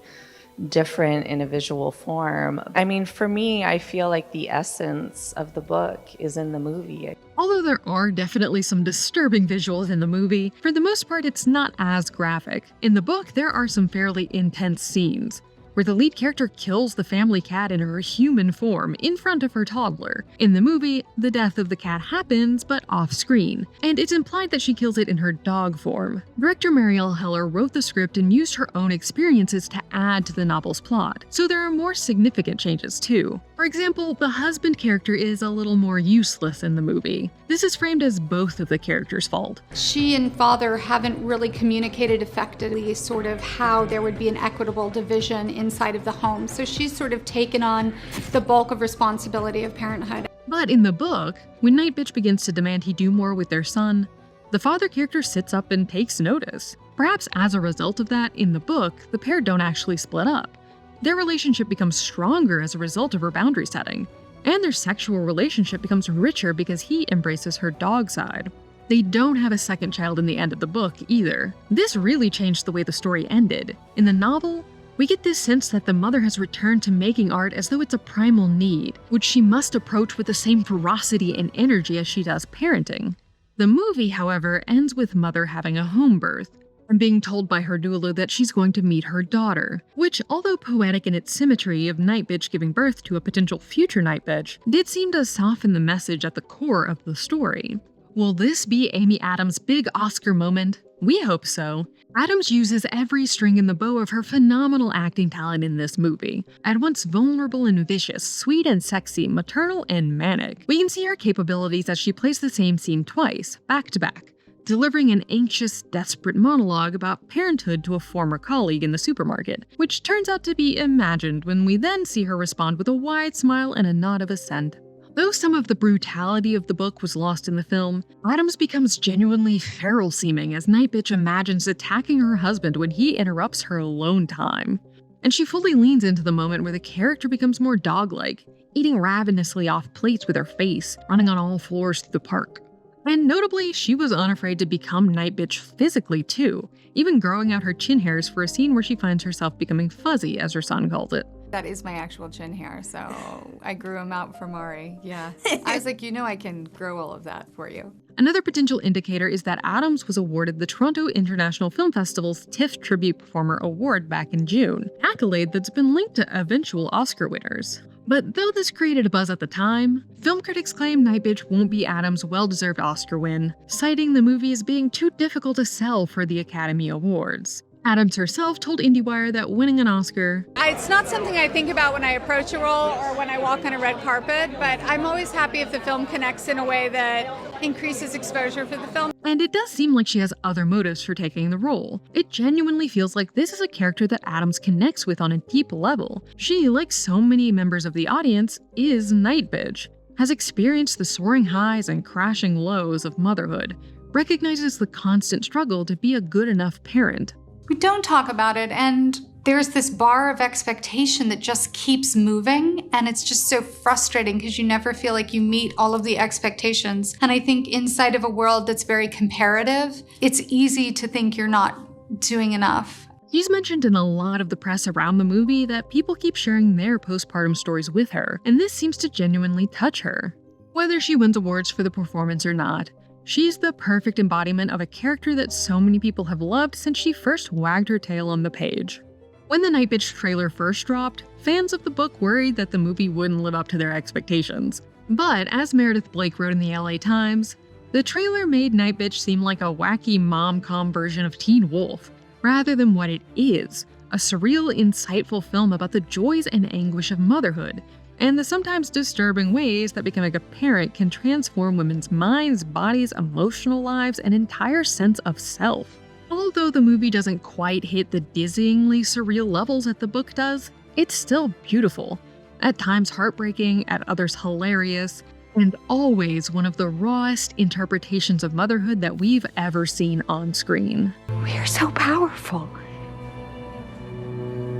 Speaker 12: different in a visual form. I mean, for me, I feel like the essence of the book is in the movie.
Speaker 2: Although there are definitely some disturbing visuals in the movie, for the most part it's not as graphic. In the book, there are some fairly intense scenes, where the lead character kills the family cat in her human form in front of her toddler. In the movie, the death of the cat happens, but off-screen, and it's implied that she kills it in her dog form. Director Marielle Heller wrote the script and used her own experiences to add to the novel's plot, so there are more significant changes too. For example, the husband character is a little more useless in the movie. This is framed as both of the characters' fault.
Speaker 8: She and father haven't really communicated effectively sort of how there would be an equitable division inside of the home, so she's sort of taken on the bulk of responsibility of parenthood.
Speaker 2: But in the book, when Nightbitch begins to demand he do more with their son, the father character sits up and takes notice. Perhaps as a result of that, in the book, the pair don't actually split up. Their relationship becomes stronger as a result of her boundary setting, and their sexual relationship becomes richer because he embraces her dog side. They don't have a second child in the end of the book either. This really changed the way the story ended. In the novel, we get this sense that the mother has returned to making art as though it's a primal need, which she must approach with the same ferocity and energy as she does parenting. The movie, however, ends with Mother having a home birth, and being told by her doula that she's going to meet her daughter, which, although poetic in its symmetry of Nightbitch giving birth to a potential future Nightbitch, did seem to soften the message at the core of the story. Will this be Amy Adams' big Oscar moment? We hope so. Adams uses every string in the bow of her phenomenal acting talent in this movie. At once vulnerable and vicious, sweet and sexy, maternal and manic, we can see her capabilities as she plays the same scene twice, back to back, delivering an anxious, desperate monologue about parenthood to a former colleague in the supermarket, which turns out to be imagined when we then see her respond with a wide smile and a nod of assent. Though some of the brutality of the book was lost in the film, Adams becomes genuinely feral-seeming as Nightbitch imagines attacking her husband when he interrupts her alone time. And she fully leans into the moment where the character becomes more dog-like, eating ravenously off plates with her face, running on all fours through the park. And notably, she was unafraid to become Nightbitch physically too, even growing out her chin hairs for a scene where she finds herself becoming fuzzy, as her son called it.
Speaker 8: That is my actual chin hair, so I grew them out for Mari, yeah. I was like, I can grow all of that for you.
Speaker 2: Another potential indicator is that Addams was awarded the Toronto International Film Festival's TIFF Tribute Performer Award back in June, an accolade that's been linked to eventual Oscar winners. But though this created a buzz at the time, film critics claim Nightbitch won't be Addams' well-deserved Oscar win, citing the movie as being too difficult to sell for the Academy Awards. Addams herself told IndieWire that winning an Oscar,
Speaker 1: "It's not something I think about when I approach a role or when I walk on a red carpet, but I'm always happy if the film connects in a way that increases exposure for the film."
Speaker 2: And it does seem like she has other motives for taking the role. It genuinely feels like this is a character that Addams connects with on a deep level. She, like so many members of the audience, is Nightbitch, has experienced the soaring highs and crashing lows of motherhood, recognizes the constant struggle to be a good enough parent.
Speaker 8: We don't talk about it, and there's this bar of expectation that just keeps moving, and it's just so frustrating because you never feel like you meet all of the expectations. And I think inside of a world that's very comparative, it's easy to think you're not doing enough.
Speaker 2: He's mentioned in a lot of the press around the movie that people keep sharing their postpartum stories with her, and this seems to genuinely touch her. Whether she wins awards for the performance or not, she's the perfect embodiment of a character that so many people have loved since she first wagged her tail on the page. When the Nightbitch trailer first dropped, fans of the book worried that the movie wouldn't live up to their expectations. But as Meredith Blake wrote in the LA Times, the trailer made Nightbitch seem like a wacky mom-com version of Teen Wolf, rather than what it is, a surreal, insightful film about the joys and anguish of motherhood, and the sometimes disturbing ways that becoming a parent can transform women's minds, bodies, emotional lives, and entire sense of self. Although the movie doesn't quite hit the dizzyingly surreal levels that the book does, it's still beautiful. At times heartbreaking, at others hilarious, and always one of the rawest interpretations of motherhood that we've ever seen on screen.
Speaker 13: We are so powerful.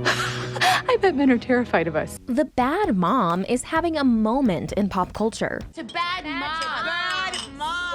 Speaker 13: I bet men are terrified of us.
Speaker 15: The bad mom is having a moment in pop culture.
Speaker 24: It's a bad mom. Bad mom.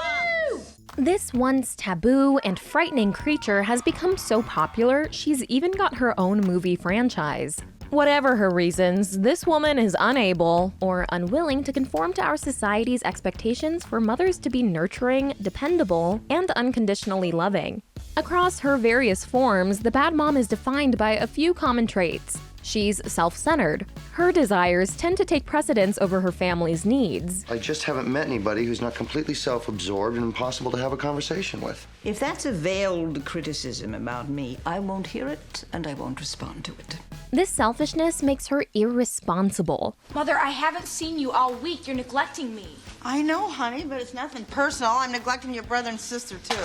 Speaker 15: Woo! This once taboo and frightening creature has become so popular, she's even got her own movie franchise. Whatever her reasons, this woman is unable or unwilling to conform to our society's expectations for mothers to be nurturing, dependable, and unconditionally loving. Across her various forms, the bad mom is defined by a few common traits. She's self-centered. Her desires tend to take precedence over her family's needs.
Speaker 11: I just haven't met anybody who's not completely self-absorbed and impossible to have a conversation with.
Speaker 16: If that's a veiled criticism about me, I won't hear it and I won't respond to it.
Speaker 15: This selfishness makes her irresponsible.
Speaker 24: Mother, I haven't seen you all week. You're neglecting me.
Speaker 17: I know, honey, but it's nothing personal. I'm neglecting your brother and sister, too.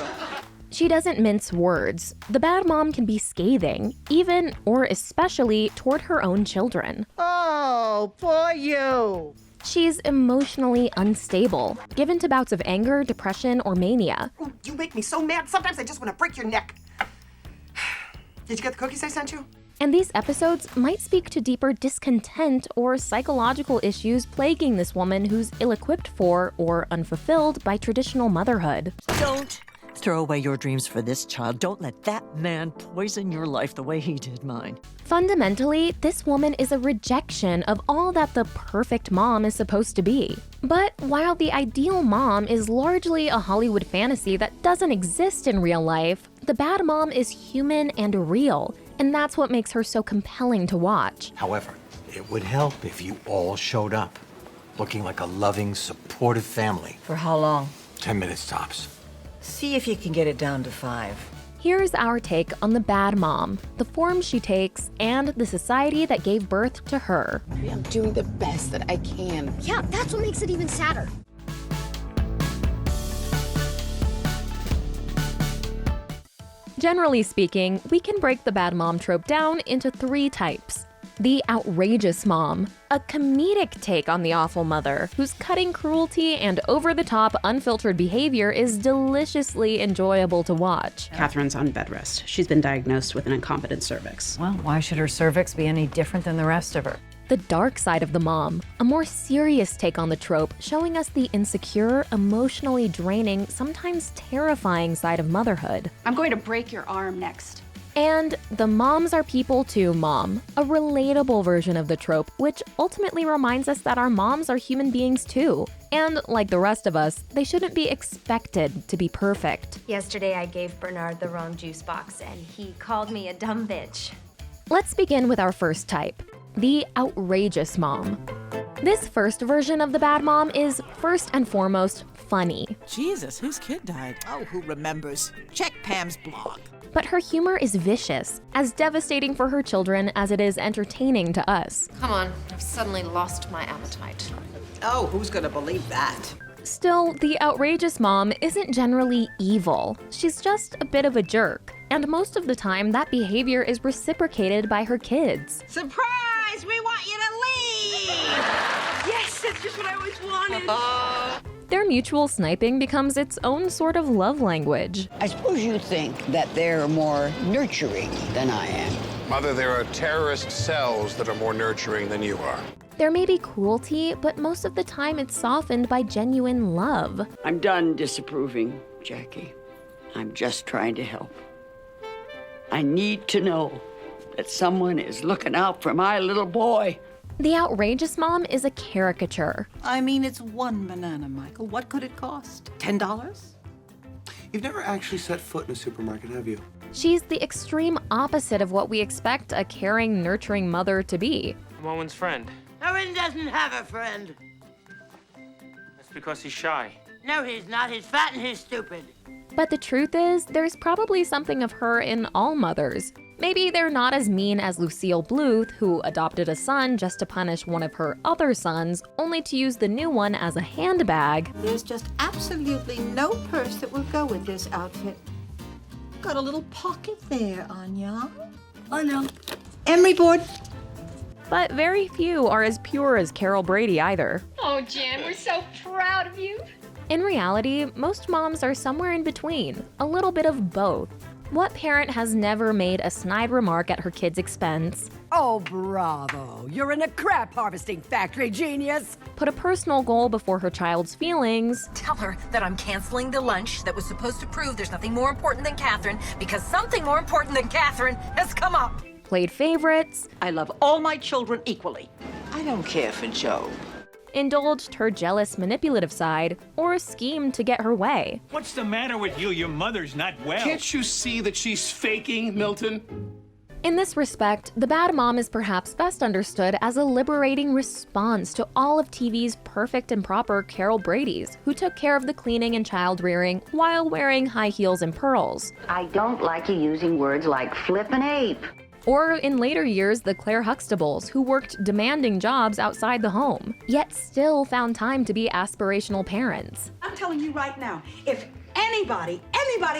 Speaker 15: She doesn't mince words. The bad mom can be scathing, even or especially toward her own children.
Speaker 17: Oh, poor you.
Speaker 15: She's emotionally unstable, given to bouts of anger, depression, or mania.
Speaker 17: Oh, you make me so mad. Sometimes I just want to break your neck. Did you get the cookies I sent you?
Speaker 15: And these episodes might speak to deeper discontent or psychological issues plaguing this woman who's ill-equipped for or unfulfilled by traditional motherhood.
Speaker 18: Don't throw away your dreams for this child. Don't let that man poison your life the way he did mine.
Speaker 15: Fundamentally, this woman is a rejection of all that the perfect mom is supposed to be. But while the ideal mom is largely a Hollywood fantasy that doesn't exist in real life, the bad mom is human and real, and that's what makes her so compelling to watch.
Speaker 20: However, it would help if you all showed up, looking like a loving, supportive family.
Speaker 16: For how long?
Speaker 20: 10 minutes tops.
Speaker 16: See if you can get it down to 5.
Speaker 15: Here's our take on the bad mom, the form she takes, and the society that gave birth to her.
Speaker 13: I'm doing the best that I can.
Speaker 24: Yeah, that's what makes it even sadder.
Speaker 15: Generally speaking, we can break the bad mom trope down into 3 types. The outrageous mom, a comedic take on the awful mother, whose cutting cruelty and over-the-top, unfiltered behavior is deliciously enjoyable to watch.
Speaker 14: Catherine's on bed rest. She's been diagnosed with an incompetent cervix.
Speaker 19: Well, why should her cervix be any different than the rest of her?
Speaker 15: The dark side of the mom, a more serious take on the trope, showing us the insecure, emotionally draining, sometimes terrifying side of motherhood.
Speaker 24: I'm going to break your arm next.
Speaker 15: And the moms are people too mom, a relatable version of the trope, which ultimately reminds us that our moms are human beings too. And like the rest of us, they shouldn't be expected to be perfect.
Speaker 7: Yesterday I gave Bernard the wrong juice box and he called me a dumb bitch.
Speaker 15: Let's begin with our first type, the outrageous mom. This first version of the bad mom is first and foremost funny.
Speaker 21: Jesus, whose kid died? Oh, who remembers? Check Pam's blog.
Speaker 15: But her humor is vicious, as devastating for her children as it is entertaining to us.
Speaker 6: Come on, I've suddenly lost my appetite.
Speaker 21: Oh, who's gonna believe that?
Speaker 15: Still, the outrageous mom isn't generally evil. She's just a bit of a jerk. And most of the time, that behavior is reciprocated by her kids.
Speaker 21: Surprise! We want you to leave!
Speaker 24: Yes, that's just what I always wanted.
Speaker 15: Their mutual sniping becomes its own sort of love language.
Speaker 23: I suppose you think that they're more nurturing than I am.
Speaker 25: Mother, there are terrorist cells that are more nurturing than you are.
Speaker 15: There may be cruelty, but most of the time it's softened by genuine love.
Speaker 23: I'm done disapproving, Jackie. I'm just trying to help. I need to know that someone is looking out for my little boy.
Speaker 15: The outrageous mom is a caricature.
Speaker 21: I mean, it's one banana, Michael. What could it cost? $10?
Speaker 26: You've never actually set foot in a supermarket, have you?
Speaker 15: She's the extreme opposite of what we expect a caring, nurturing mother to be.
Speaker 27: I'm Owen's friend.
Speaker 28: Owen doesn't have a friend.
Speaker 27: That's because he's shy.
Speaker 28: No, he's not. He's fat and he's stupid.
Speaker 15: But the truth is, there's probably something of her in all mothers. Maybe they're not as mean as Lucille Bluth, who adopted a son just to punish one of her other sons, only to use the new one as a handbag.
Speaker 21: There's just absolutely no purse that will go with this outfit. Got a little pocket there, Anya.
Speaker 24: Oh, no.
Speaker 21: Emery board.
Speaker 15: But very few are as pure as Carol Brady either.
Speaker 24: Oh, Jan, we're so proud of you.
Speaker 15: In reality, most moms are somewhere in between, a little bit of both. What parent has never made a snide remark at her kid's expense?
Speaker 24: Oh, bravo. You're in a crap harvesting factory, genius.
Speaker 15: Put a personal goal before her child's feelings.
Speaker 24: Tell her that I'm canceling the lunch that was supposed to prove there's nothing more important than Catherine, because something more important than Catherine has come up.
Speaker 15: Played favorites.
Speaker 16: I love all my children equally. I don't care for Joe.
Speaker 15: Indulged her jealous, manipulative side, or schemed to get her way.
Speaker 29: What's the matter with you? Your mother's not well.
Speaker 26: Can't you see that she's faking, Milton?
Speaker 15: In this respect, the bad mom is perhaps best understood as a liberating response to all of TV's perfect and proper Carol Brady's, who took care of the cleaning and child rearing while wearing high heels and pearls.
Speaker 23: I don't like you using words like flip and ape.
Speaker 15: Or in later years, the Claire Huxtables, who worked demanding jobs outside the home, yet still found time to be aspirational parents.
Speaker 24: I'm telling you right now, if anybody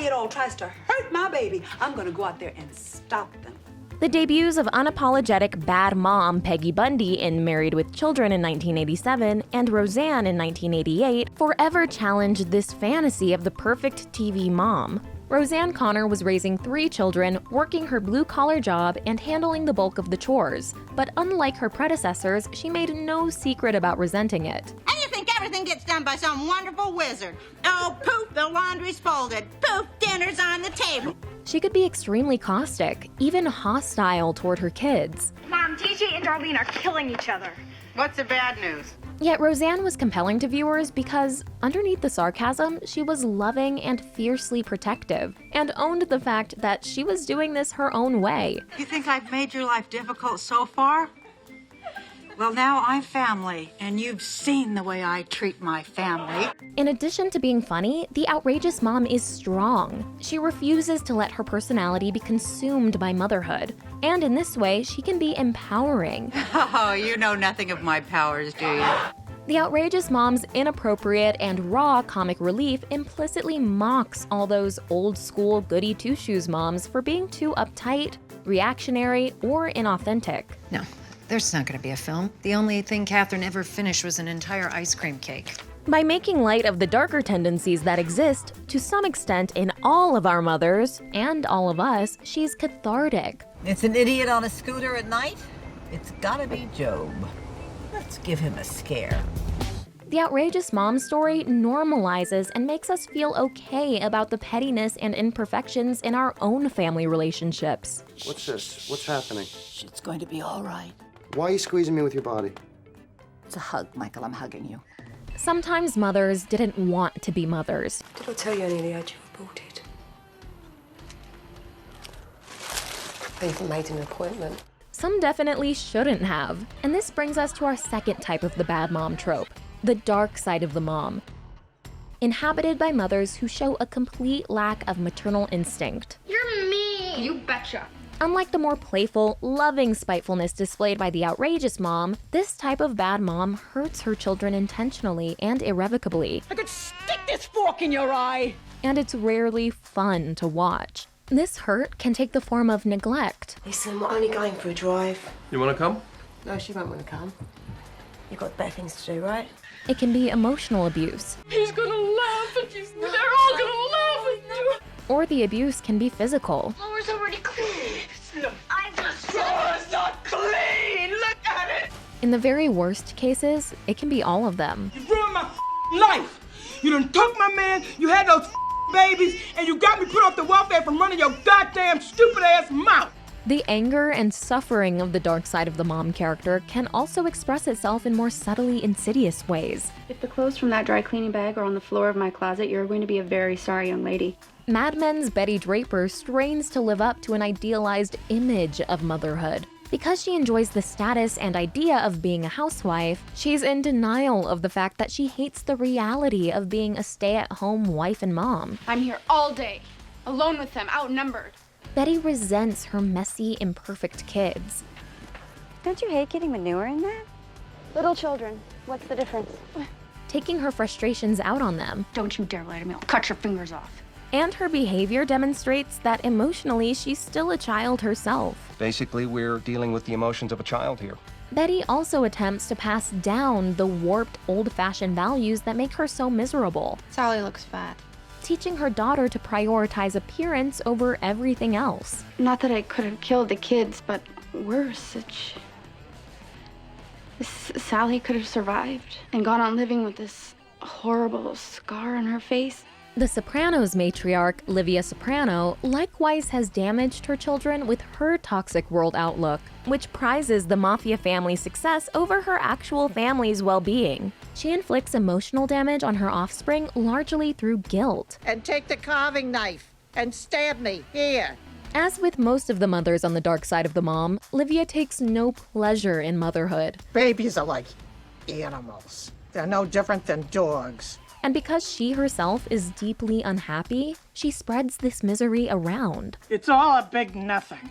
Speaker 24: at all tries to hurt my baby, I'm gonna go out there and stop them.
Speaker 15: The debuts of unapologetic bad mom Peggy Bundy in Married with Children in 1987 and Roseanne in 1988 forever challenged this fantasy of the perfect TV mom. Roseanne Connor was raising 3 children, working her blue-collar job, and handling the bulk of the chores. But unlike her predecessors, she made no secret about resenting it.
Speaker 28: And you think everything gets done by some wonderful wizard. Oh, poof, the laundry's folded. Poof, dinner's on the table.
Speaker 15: She could be extremely caustic, even hostile toward her kids.
Speaker 24: Mom, TJ and Darlene are killing each other.
Speaker 28: What's the bad news?
Speaker 15: Yet Roseanne was compelling to viewers because, underneath the sarcasm, she was loving and fiercely protective, and owned the fact that she was doing this her own way.
Speaker 28: You think I've made your life difficult so far? Well, now I'm family, and you've seen the way I treat my family.
Speaker 15: In addition to being funny, the outrageous mom is strong. She refuses to let her personality be consumed by motherhood. And in this way, she can be empowering.
Speaker 28: Oh, you know nothing of my powers, do you?
Speaker 15: The outrageous mom's inappropriate and raw comic relief implicitly mocks all those old-school goody two-shoes moms for being too uptight, reactionary, or inauthentic.
Speaker 6: No,
Speaker 1: There's not going to be a film. The only thing Catherine ever finished was an entire ice cream cake.
Speaker 15: By making light of the darker tendencies that exist, to some extent, in all of our mothers, and all of us, she's cathartic.
Speaker 3: It's an idiot on a scooter at night? It's gotta be Job. Let's give him a scare.
Speaker 15: The outrageous mom story normalizes and makes us feel okay about the pettiness and imperfections in our own family relationships.
Speaker 11: What's this? What's happening?
Speaker 28: It's going to be all right.
Speaker 11: Why are you squeezing me with your body?
Speaker 28: It's a hug, Michael. I'm hugging you.
Speaker 15: Sometimes mothers didn't want to be mothers.
Speaker 4: Did I tell you any of the ads you've aborted? I even made an appointment.
Speaker 15: Some definitely shouldn't have. And this brings us to our second type of the bad mom trope, the dark side of the mom. Inhabited by mothers who show a complete lack of maternal instinct.
Speaker 5: You're mean! You betcha.
Speaker 15: Unlike the more playful, loving spitefulness displayed by the outrageous mom, this type of bad mom hurts her children intentionally and irrevocably.
Speaker 28: I could stick this fork in your eye!
Speaker 15: And it's rarely fun to watch. This hurt can take the form of neglect.
Speaker 4: Listen, we're only going for a drive.
Speaker 25: You want to come?
Speaker 4: No, she won't want to come. You've got better things to do, right?
Speaker 15: It can be emotional abuse.
Speaker 5: He's gonna laugh at you. They're all gonna laugh at you.
Speaker 15: Or the abuse can be physical.
Speaker 5: Floor's already clean.
Speaker 28: Look, floor's not clean! Look at it!
Speaker 15: In the very worst cases, it can be all of them.
Speaker 28: You ruined my life! You done took my man, you had those babies, and you got me put off the welfare from running your goddamn stupid ass mouth!
Speaker 15: The anger and suffering of the dark side of the mom character can also express itself in more subtly insidious ways.
Speaker 8: If the clothes from that dry cleaning bag are on the floor of my closet, you're going to be a very sorry young lady.
Speaker 15: Mad Men's Betty Draper strains to live up to an idealized image of motherhood. Because she enjoys the status and idea of being a housewife, she's in denial of the fact that she hates the reality of being a stay-at-home wife and mom.
Speaker 8: I'm here all day, alone with them, outnumbered.
Speaker 15: Betty resents her messy, imperfect kids.
Speaker 8: Don't you hate getting manure in there? Little children, what's the difference?
Speaker 15: Taking her frustrations out on them.
Speaker 8: Don't you dare lie to me, I'll cut your fingers off.
Speaker 15: And her behavior demonstrates that emotionally she's still a child herself.
Speaker 9: Basically, we're dealing with the emotions of a child here.
Speaker 15: Betty also attempts to pass down the warped, old-fashioned values that make her so miserable.
Speaker 8: Sally looks fat.
Speaker 15: Teaching her daughter to prioritize appearance over everything else.
Speaker 8: Not that I could have killed the kids, but worse, Sally could have survived and gone on living with this horrible scar on her face.
Speaker 15: The Sopranos matriarch, Livia Soprano, likewise has damaged her children with her toxic world outlook, which prizes the mafia family's success over her actual family's well-being. She inflicts emotional damage on her offspring largely through guilt.
Speaker 28: And take the carving knife and stab me, here.
Speaker 15: As with most of the mothers on the dark side of the mom, Livia takes no pleasure in motherhood.
Speaker 28: Babies are like animals. They're no different than dogs.
Speaker 15: And because she herself is deeply unhappy, she spreads this misery around.
Speaker 28: It's all a big nothing.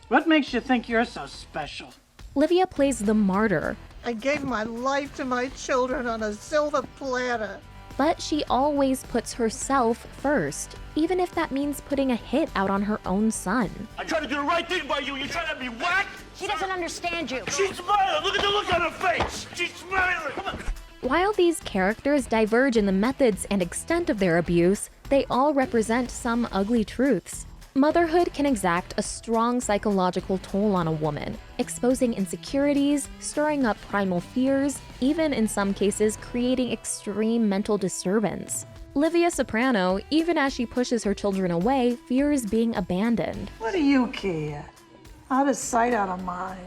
Speaker 28: What makes you think you're so special?
Speaker 15: Livia plays the martyr.
Speaker 28: I gave my life to my children on a silver platter.
Speaker 15: But she always puts herself first, even if that means putting a hit out on her own son.
Speaker 10: I tried to do the right thing by you. You're trying to be whacked?
Speaker 8: She doesn't understand you.
Speaker 10: She's smiling. Look at the look on her face. She's smiling. Come on.
Speaker 15: While these characters diverge in the methods and extent of their abuse, they all represent some ugly truths. Motherhood can exact a strong psychological toll on a woman, exposing insecurities, stirring up primal fears, even in some cases creating extreme mental disturbance. Livia Soprano, even as she pushes her children away, fears being abandoned.
Speaker 28: What do you care? Out of sight, out of mind.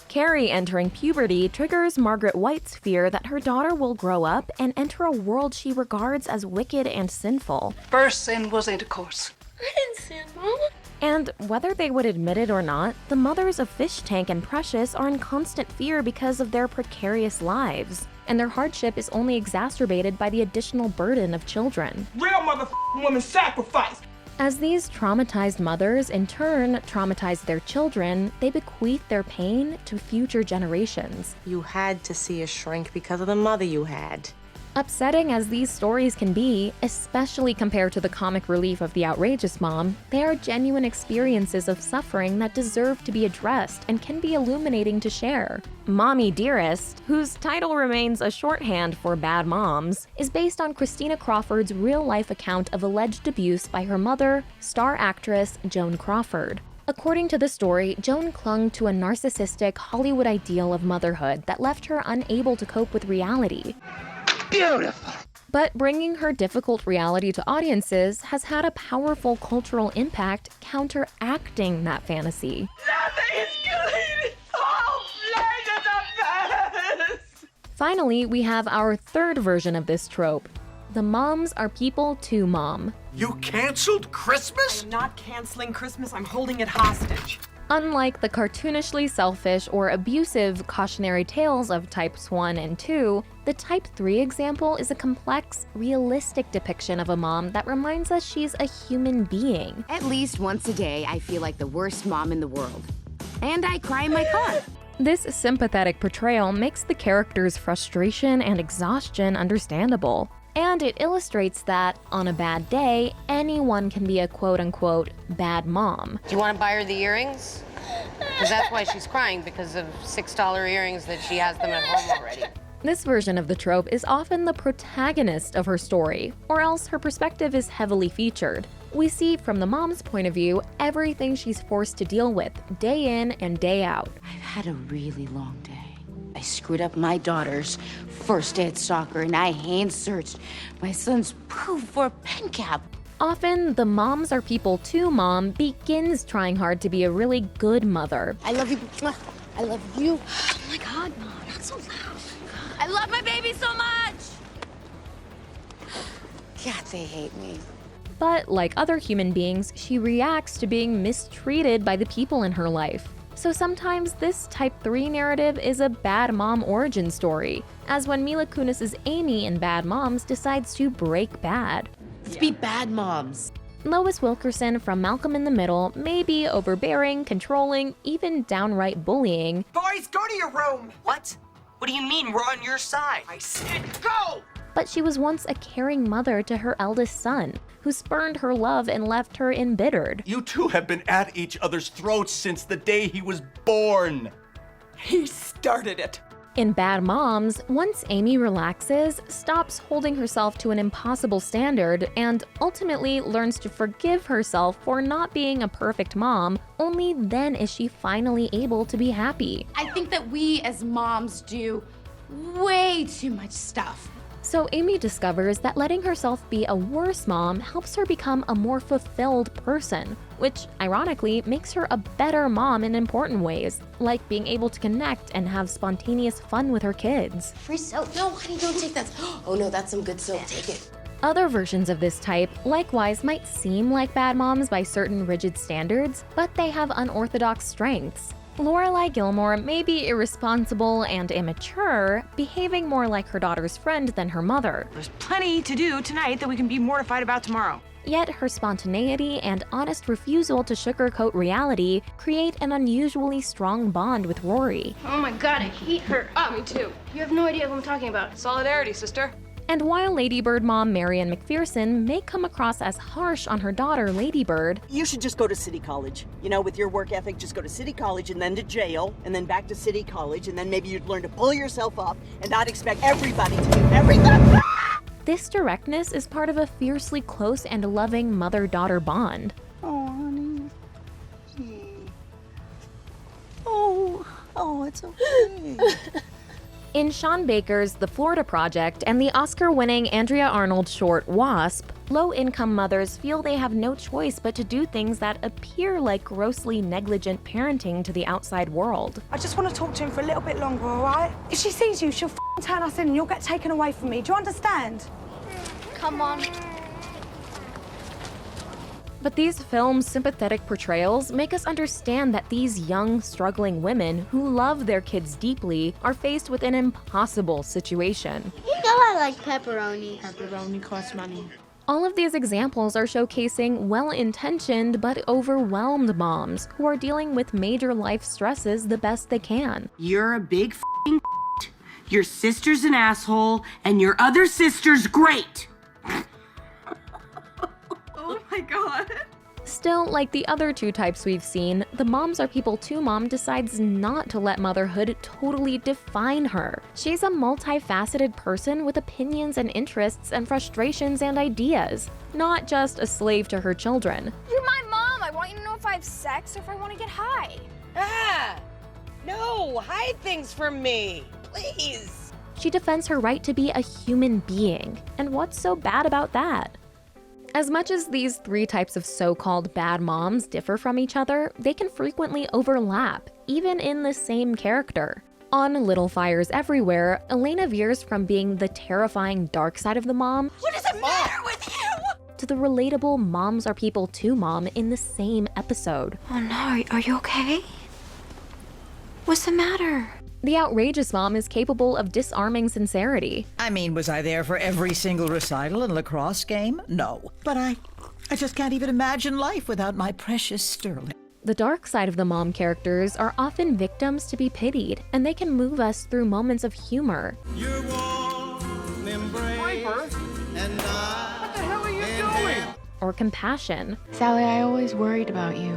Speaker 15: Carrie entering puberty triggers Margaret White's fear that her daughter will grow up and enter a world she regards as wicked and sinful.
Speaker 28: First sin was intercourse.
Speaker 5: I didn't sin, Mama.
Speaker 15: And whether they would admit it or not, the mothers of Fish Tank and Precious are in constant fear because of their precarious lives, and their hardship is only exacerbated by the additional burden of children.
Speaker 28: Real motherfucking women sacrifice.
Speaker 15: As these traumatized mothers in turn traumatize their children, they bequeath their pain to future generations.
Speaker 12: You had to see a shrink because of the mother you had.
Speaker 15: Upsetting as these stories can be, especially compared to the comic relief of the outrageous mom, they are genuine experiences of suffering that deserve to be addressed and can be illuminating to share. Mommy Dearest, whose title remains a shorthand for bad moms, is based on Christina Crawford's real-life account of alleged abuse by her mother, star actress Joan Crawford. According to the story, Joan clung to a narcissistic Hollywood ideal of motherhood that left her unable to cope with reality.
Speaker 10: Beautiful.
Speaker 15: But bringing her difficult reality to audiences has had a powerful cultural impact counteracting that fantasy.
Speaker 10: Nothing is good. Oh, light is a mess.
Speaker 15: Finally, we have our third version of this trope. The moms are people to mom.
Speaker 10: You canceled Christmas?
Speaker 2: I'm not canceling Christmas. I'm holding it hostage.
Speaker 15: Unlike the cartoonishly selfish or abusive cautionary tales of types 1 and 2, the type 3 example is a complex, realistic depiction of a mom that reminds us she's a human being.
Speaker 12: At least once a day, I feel like the worst mom in the world. And I cry in my car.
Speaker 15: This sympathetic portrayal makes the character's frustration and exhaustion understandable. And it illustrates that, on a bad day, anyone can be a quote-unquote bad mom.
Speaker 13: Do you want to buy her the earrings? Because that's why she's crying, because of $6 earrings that she has them at home already.
Speaker 15: This version of the trope is often the protagonist of her story, or else her perspective is heavily featured. We see, from the mom's point of view, everything she's forced to deal with, day in and day out.
Speaker 12: I've had a really long day. I screwed up my daughter's first day at soccer, and I hand-searched my son's poo for a pen cap.
Speaker 15: Often, the moms are people to mom begins trying hard to be a really good mother.
Speaker 12: I love you. I love you. Oh my God, Mom, not so loud. I love my baby so much. God, they hate me.
Speaker 15: But like other human beings, she reacts to being mistreated by the people in her life. So sometimes this type 3 narrative is a bad mom origin story, as when Mila Kunis's Amy in Bad Moms decides to break bad.
Speaker 12: Let's be bad moms.
Speaker 15: Lois Wilkerson from Malcolm in the Middle may be overbearing, controlling, even downright bullying.
Speaker 2: Boys, go to your room. What? What do you mean we're on your side? I said go!
Speaker 15: But she was once a caring mother to her eldest son, who spurned her love and left her embittered.
Speaker 10: You two have been at each other's throats since the day he was born.
Speaker 2: He started it.
Speaker 15: In Bad Moms, once Amy relaxes, stops holding herself to an impossible standard, and ultimately learns to forgive herself for not being a perfect mom, only then is she finally able to be happy.
Speaker 12: I think that we as moms do way too much stuff.
Speaker 15: So Amy discovers that letting herself be a worse mom helps her become a more fulfilled person, which ironically makes her a better mom in important ways, like being able to connect and have spontaneous fun with her kids.
Speaker 12: Free soap. No, honey, don't take that. Oh no, that's some good soap. Take it.
Speaker 15: Other versions of this type likewise might seem like bad moms by certain rigid standards, but they have unorthodox strengths. Lorelai Gilmore may be irresponsible and immature, behaving more like her daughter's friend than her mother.
Speaker 2: There's plenty to do tonight that we can be mortified about tomorrow.
Speaker 15: Yet her spontaneity and honest refusal to sugarcoat reality create an unusually strong bond with Rory.
Speaker 14: Oh my God, I hate her.
Speaker 2: Oh, me too.
Speaker 14: You have no idea who I'm talking about.
Speaker 2: Solidarity, sister.
Speaker 15: And while Ladybird mom Marianne McPherson may come across as harsh on her daughter Ladybird,
Speaker 17: you should just go to City College. You know, with your work ethic, just go to City College and then to jail and then back to City College, and then maybe you'd learn to pull yourself up and not expect everybody to do everything.
Speaker 15: this directness is part of a fiercely close and loving mother-daughter bond.
Speaker 17: Oh, honey. Oh, it's okay.
Speaker 15: In Sean Baker's The Florida Project and the Oscar-winning Andrea Arnold short Wasp, low-income mothers feel they have no choice but to do things that appear like grossly negligent parenting to the outside world.
Speaker 18: I just want to talk to him for a little bit longer, all right? If she sees you, she'll turn us in and you'll get taken away from me. Do you understand?
Speaker 14: Come on.
Speaker 15: But these films' sympathetic portrayals make us understand that these young, struggling women who love their kids deeply are faced with an impossible situation.
Speaker 14: You know I like pepperoni.
Speaker 2: Pepperoni costs money.
Speaker 15: All of these examples are showcasing well-intentioned but overwhelmed moms who are dealing with major life stresses the best they can.
Speaker 19: You're a big f***ing
Speaker 10: Your sister's an asshole, and your other sister's great.
Speaker 8: Oh my god.
Speaker 15: Still, like the other two types we've seen, the Moms Are People 2 mom decides not to let motherhood totally define her. She's a multifaceted person with opinions and interests and frustrations and ideas, not just a slave to her children.
Speaker 14: You're my mom. I want you to know if I have sex or if I want to get high.
Speaker 2: Ah! No, hide things from me, please.
Speaker 15: She defends her right to be a human being, and what's so bad about that? As much as these three types of so-called bad moms differ from each other, they can frequently overlap, even in the same character. On Little Fires Everywhere, Elena veers from being the terrifying dark side of the mom
Speaker 24: What does it matter with you?
Speaker 15: to the relatable Moms Are People 2 mom in the same episode.
Speaker 14: Oh no, are you okay? What's the matter?
Speaker 15: The outrageous mom is capable of disarming sincerity.
Speaker 3: I mean, was I there for every single recital and lacrosse game? No. But I just can't even imagine life without my precious Sterling.
Speaker 15: The dark side of the mom characters are often victims to be pitied, and they can move us through moments of humor. Or compassion.
Speaker 8: Sally, I always worried about you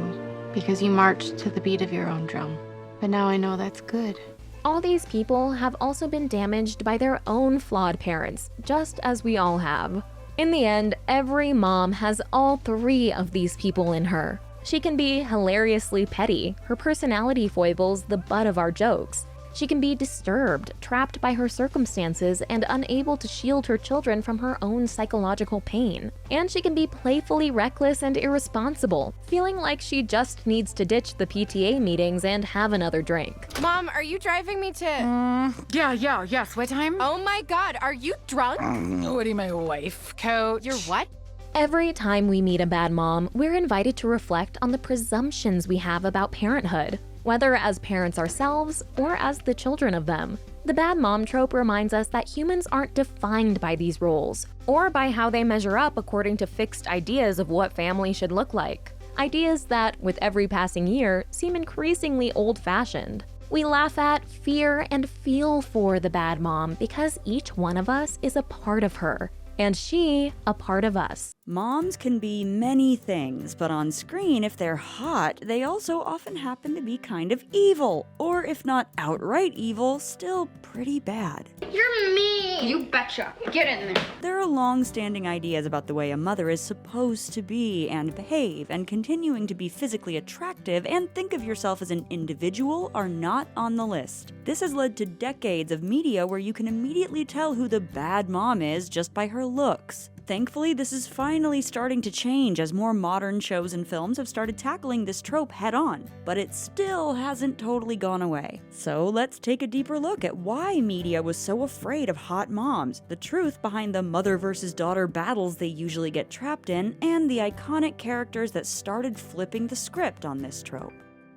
Speaker 8: because you marched to the beat of your own drum. But now I know that's good.
Speaker 15: All these people have also been damaged by their own flawed parents, just as we all have. In the end, every mom has all three of these people in her. She can be hilariously petty, her personality foibles the butt of our jokes. She can be disturbed, trapped by her circumstances, and unable to shield her children from her own psychological pain. And she can be playfully reckless and irresponsible, feeling like she just needs to ditch the PTA meetings and have another drink.
Speaker 6: Mom, are you driving me to...
Speaker 5: Yes. What time?
Speaker 6: Oh my god, are you drunk?
Speaker 5: What do you mean, wife? Coach?
Speaker 6: You're what?
Speaker 15: Every time we meet a bad mom, we're invited to reflect on the presumptions we have about parenthood, whether as parents ourselves or as the children of them. The bad mom trope reminds us that humans aren't defined by these roles, or by how they measure up according to fixed ideas of what family should look like. Ideas that, with every passing year, seem increasingly old-fashioned. We laugh at, fear, and feel for the bad mom because each one of us is a part of her, and she a part of us.
Speaker 7: Moms can be many things, but on screen, if they're hot, they also often happen to be kind of evil. Or if not outright evil, still pretty bad.
Speaker 14: You're mean. You betcha. Get in there.
Speaker 7: There are long-standing ideas about the way a mother is supposed to be and behave, and continuing to be physically attractive and think of yourself as an individual are not on the list. This has led to decades of media where you can immediately tell who the bad mom is just by her looks. Thankfully, this is finally starting to change as more modern shows and films have started tackling this trope head-on, but it still hasn't totally gone away. So let's take a deeper look at why media was so afraid of hot moms, the truth behind the mother versus daughter battles they usually get trapped in, and the iconic characters that started flipping the script on this trope.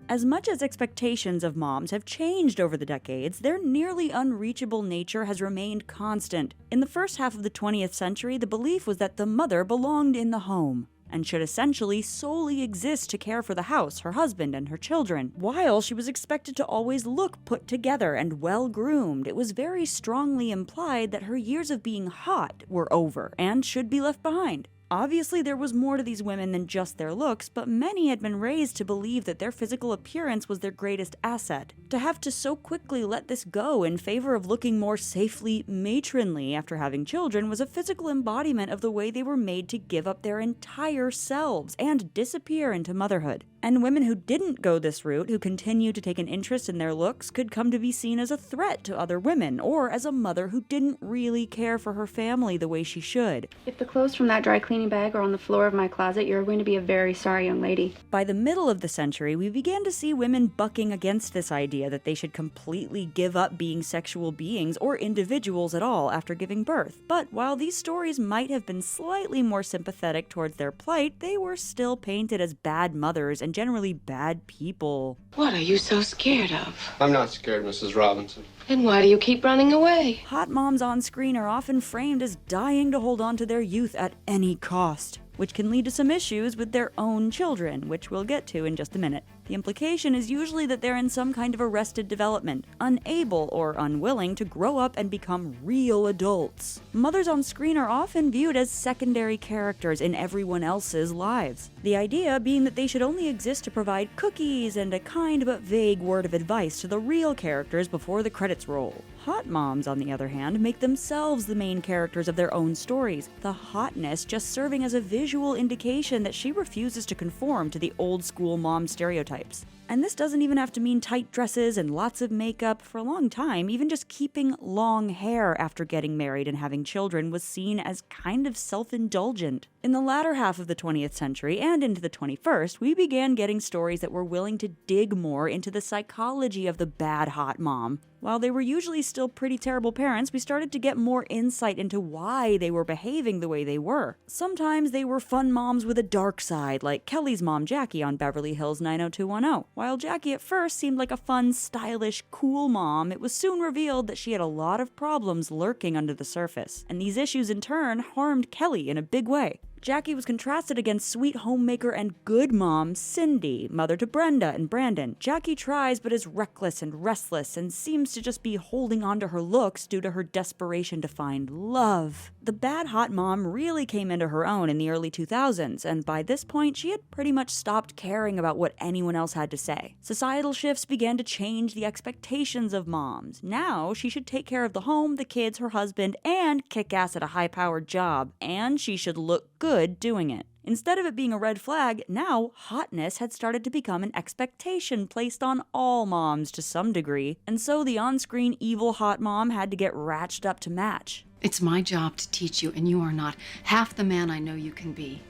Speaker 7: As much as expectations of moms have changed over the decades, their nearly unreachable nature has remained constant. In the first half of the 20th century, the belief was that the mother belonged in the home and should essentially solely exist to care for the house, her husband, and her children. While she was expected to always look put together and well-groomed, it was very strongly implied that her years of being hot were over and should be left behind. Obviously, there was more to these women than just their looks, but many had been raised to believe that their physical appearance was their greatest asset. To have to so quickly let this go in favor of looking more safely matronly after having children was a physical embodiment of the way they were made to give up their entire selves and disappear into motherhood. And women who didn't go this route, who continued to take an interest in their looks, could come to be seen as a threat to other women, or as a mother who didn't really care for her family the way she should.
Speaker 8: If the clothes from that dry cleaning bag are on the floor of my closet, you're going to be a very sorry young lady.
Speaker 7: By the middle of the century, we began to see women bucking against this idea that they should completely give up being sexual beings or individuals at all after giving birth. But while these stories might have been slightly more sympathetic towards their plight, they were still painted as bad mothers and generally bad people.
Speaker 5: What are you so scared of?
Speaker 25: I'm not scared, Mrs. Robinson.
Speaker 5: Then why do you keep running away?
Speaker 7: Hot moms on screen are often framed as dying to hold on to their youth at any cost. which can lead to some issues with their own children, which we'll get to in just a minute. The implication is usually that they're in some kind of arrested development, unable or unwilling to grow up and become real adults. Mothers on screen are often viewed as secondary characters in everyone else's lives. The idea being that they should only exist to provide cookies and a kind but vague word of advice to the real characters before the credits roll. Hot moms, on the other hand, make themselves the main characters of their own stories, the hotness just serving as a visual indication that she refuses to conform to the old-school mom stereotypes. And this doesn't even have to mean tight dresses and lots of makeup. For a long time, even just keeping long hair after getting married and having children was seen as kind of self-indulgent. In the latter half of the 20th century and into the 21st, we began getting stories that were willing to dig more into the psychology of the bad hot mom. While they were usually still pretty terrible parents, we started to get more insight into why they were behaving the way they were. Sometimes they were fun moms with a dark side, like Kelly's mom Jackie on Beverly Hills 90210. While Jackie at first seemed like a fun, stylish, cool mom, it was soon revealed that she had a lot of problems lurking under the surface. And these issues in turn harmed Kelly in a big way. Jackie was contrasted against sweet homemaker and good mom Cindy, mother to Brenda and Brandon. Jackie tries but is reckless and restless and seems to just be holding on to her looks due to her desperation to find love. The bad hot mom really came into her own in the early 2000s, and by this point she had pretty much stopped caring about what anyone else had to say. Societal shifts began to change the expectations of moms. Now she should take care of the home, the kids, her husband, and kick ass at a high-powered job. And she should look good doing it. Instead of it being a red flag, now hotness had started to become an expectation placed on all moms to some degree, and so the on-screen evil hot mom had to get ratcheted up to match.
Speaker 16: It's my job to teach you, and you are not half the man I know you can be.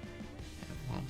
Speaker 2: Well,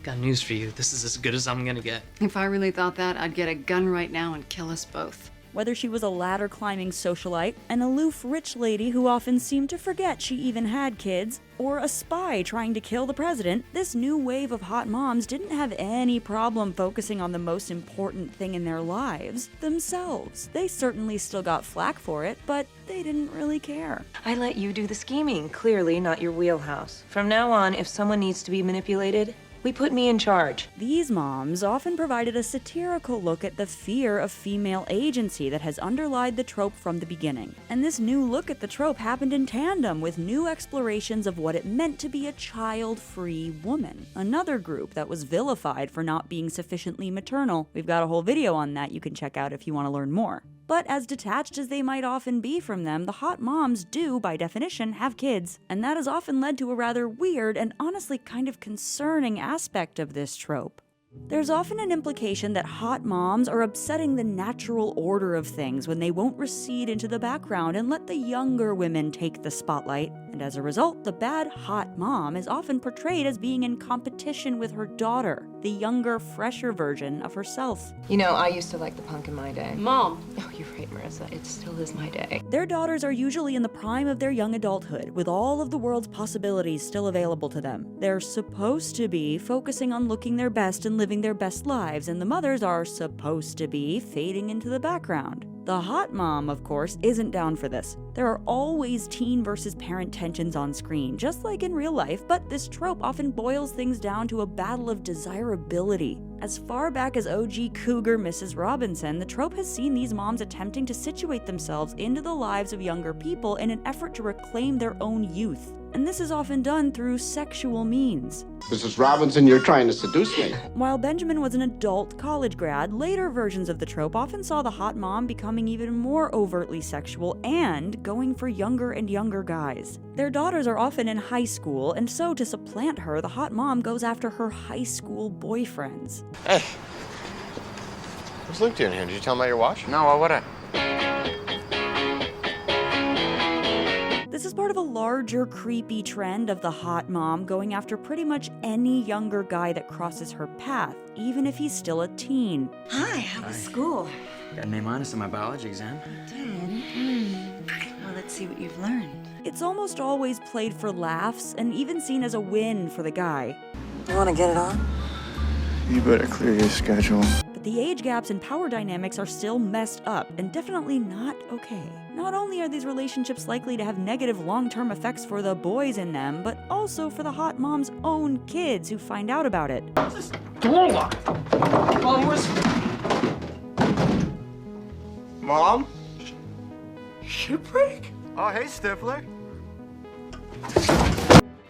Speaker 2: got news for you. This is as good as I'm gonna get.
Speaker 16: If I really thought that, I'd get a gun right now and kill us both.
Speaker 7: Whether she was a ladder-climbing socialite, an aloof rich lady who often seemed to forget she even had kids, or a spy trying to kill the president, this new wave of hot moms didn't have any problem focusing on the most important thing in their lives, themselves. They certainly still got flack for it, but they didn't really care.
Speaker 19: I let you do the scheming, clearly not your wheelhouse. From now on, if someone needs to be manipulated, we put me in charge.
Speaker 7: These moms often provided a satirical look at the fear of female agency that has underlied the trope from the beginning. And this new look at the trope happened in tandem with new explorations of what it meant to be a child-free woman. Another group that was vilified for not being sufficiently maternal. We've got a whole video on that you can check out if you want to learn more. But as detached as they might often be from them, the hot moms do, by definition, have kids. And that has often led to a rather weird and honestly kind of concerning aspect of this trope. There's often an implication that hot moms are upsetting the natural order of things when they won't recede into the background and let the younger women take the spotlight. And as a result, the bad hot mom is often portrayed as being in competition with her daughter, the younger, fresher version of herself.
Speaker 19: You know, I used to like the punk in my day.
Speaker 16: Mom!
Speaker 19: Oh, you're right, Marissa. It still is my day.
Speaker 7: Their daughters are usually in the prime of their young adulthood, with all of the world's possibilities still available to them. They're supposed to be focusing on looking their best and living their best lives, and the mothers are supposed to be fading into the background. The hot mom, of course, isn't down for this. There are always teen versus parent tensions on screen, just like in real life, but this trope often boils things down to a battle of desirability. As far back as OG Cougar Mrs. Robinson, the trope has seen these moms attempting to situate themselves into the lives of younger people in an effort to reclaim their own youth. And this is often done through sexual means.
Speaker 25: Mrs. Robinson, you're trying to seduce me.
Speaker 7: While Benjamin was an adult college grad, later versions of the trope often saw the hot mom becoming even more overtly sexual and going for younger and younger guys. Their daughters are often in high school, and so to supplant her, the hot mom goes after her high school boyfriends.
Speaker 25: Hey, what's Luke doing here? Did you tell him about your watch?
Speaker 2: No, why would I?
Speaker 7: This is part of a larger creepy trend of the hot mom going after pretty much any younger guy that crosses her path, even if he's still a teen.
Speaker 20: Hi, how was school?
Speaker 2: Got an A- on my biology exam.
Speaker 20: Well, let's see what you've learned.
Speaker 7: It's almost always played for laughs and even seen as a win for the guy.
Speaker 20: You want to get it on?
Speaker 21: You better clear your schedule.
Speaker 7: But but the age gaps and power dynamics are still messed up and definitely not okay. Not only are these relationships likely to have negative long-term effects for the boys in them, but also for the hot mom's own kids who find out about it.
Speaker 10: Door locked.
Speaker 1: Mom?
Speaker 10: Shipwreck?
Speaker 1: Oh, hey, Stifler.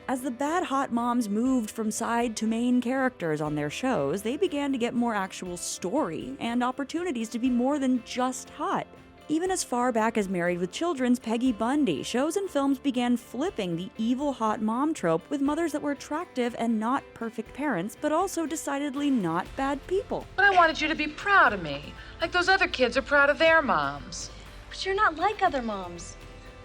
Speaker 7: As the bad hot moms moved from side to main characters on their shows, they began to get more actual story and opportunities to be more than just hot. Even as far back as Married with Children's Peggy Bundy, shows and films began flipping the evil hot mom trope with mothers that were attractive and not perfect parents, but also decidedly not bad people.
Speaker 4: But I wanted you to be proud of me, like those other kids are proud of their moms.
Speaker 11: But you're not like other moms.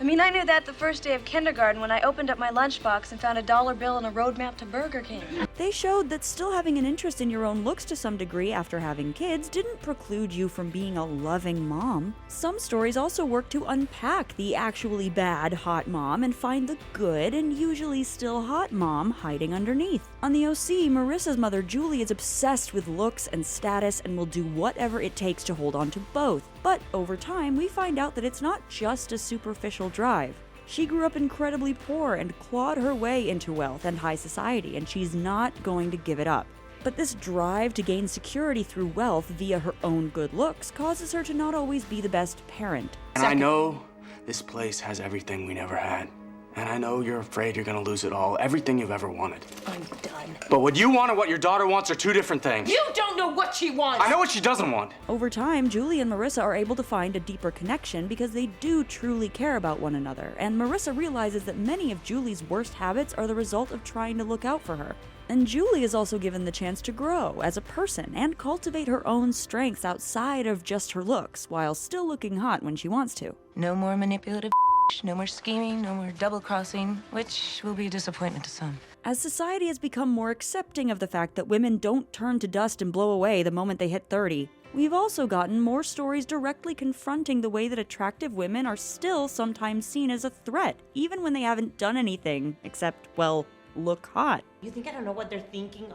Speaker 11: I mean, I knew that the first day of kindergarten when I opened up my lunchbox and found a $1 bill and a road map to Burger King.
Speaker 7: They showed that still having an interest in your own looks to some degree after having kids didn't preclude you from being a loving mom. Some stories also work to unpack the actually bad hot mom and find the good and usually still hot mom hiding underneath. On the OC, Marissa's mother Julie is obsessed with looks and status and will do whatever it takes to hold on to both. But over time, we find out that it's not just a superficial drive. She grew up incredibly poor and clawed her way into wealth and high society, and she's not going to give it up. But this drive to gain security through wealth via her own good looks causes her to not always be the best parent.
Speaker 1: And I know this place has everything we never had. And I know you're afraid you're gonna lose it all, everything you've ever wanted.
Speaker 11: I'm done.
Speaker 1: But what you want and what your daughter wants are two different things.
Speaker 11: You don't know what she wants!
Speaker 1: I know what she doesn't want.
Speaker 7: Over time, Julie and Marissa are able to find a deeper connection because they do truly care about one another, and Marissa realizes that many of Julie's worst habits are the result of trying to look out for her. And Julie is also given the chance to grow as a person and cultivate her own strengths outside of just her looks, while still looking hot when she wants to.
Speaker 19: No more manipulative, no more scheming, no more double-crossing, which will be a disappointment to some.
Speaker 7: As society has become more accepting of the fact that women don't turn to dust and blow away the moment they hit 30, we've also gotten more stories directly confronting the way that attractive women are still sometimes seen as a threat, even when they haven't done anything except, well, look hot.
Speaker 21: You think I don't know what they're thinking?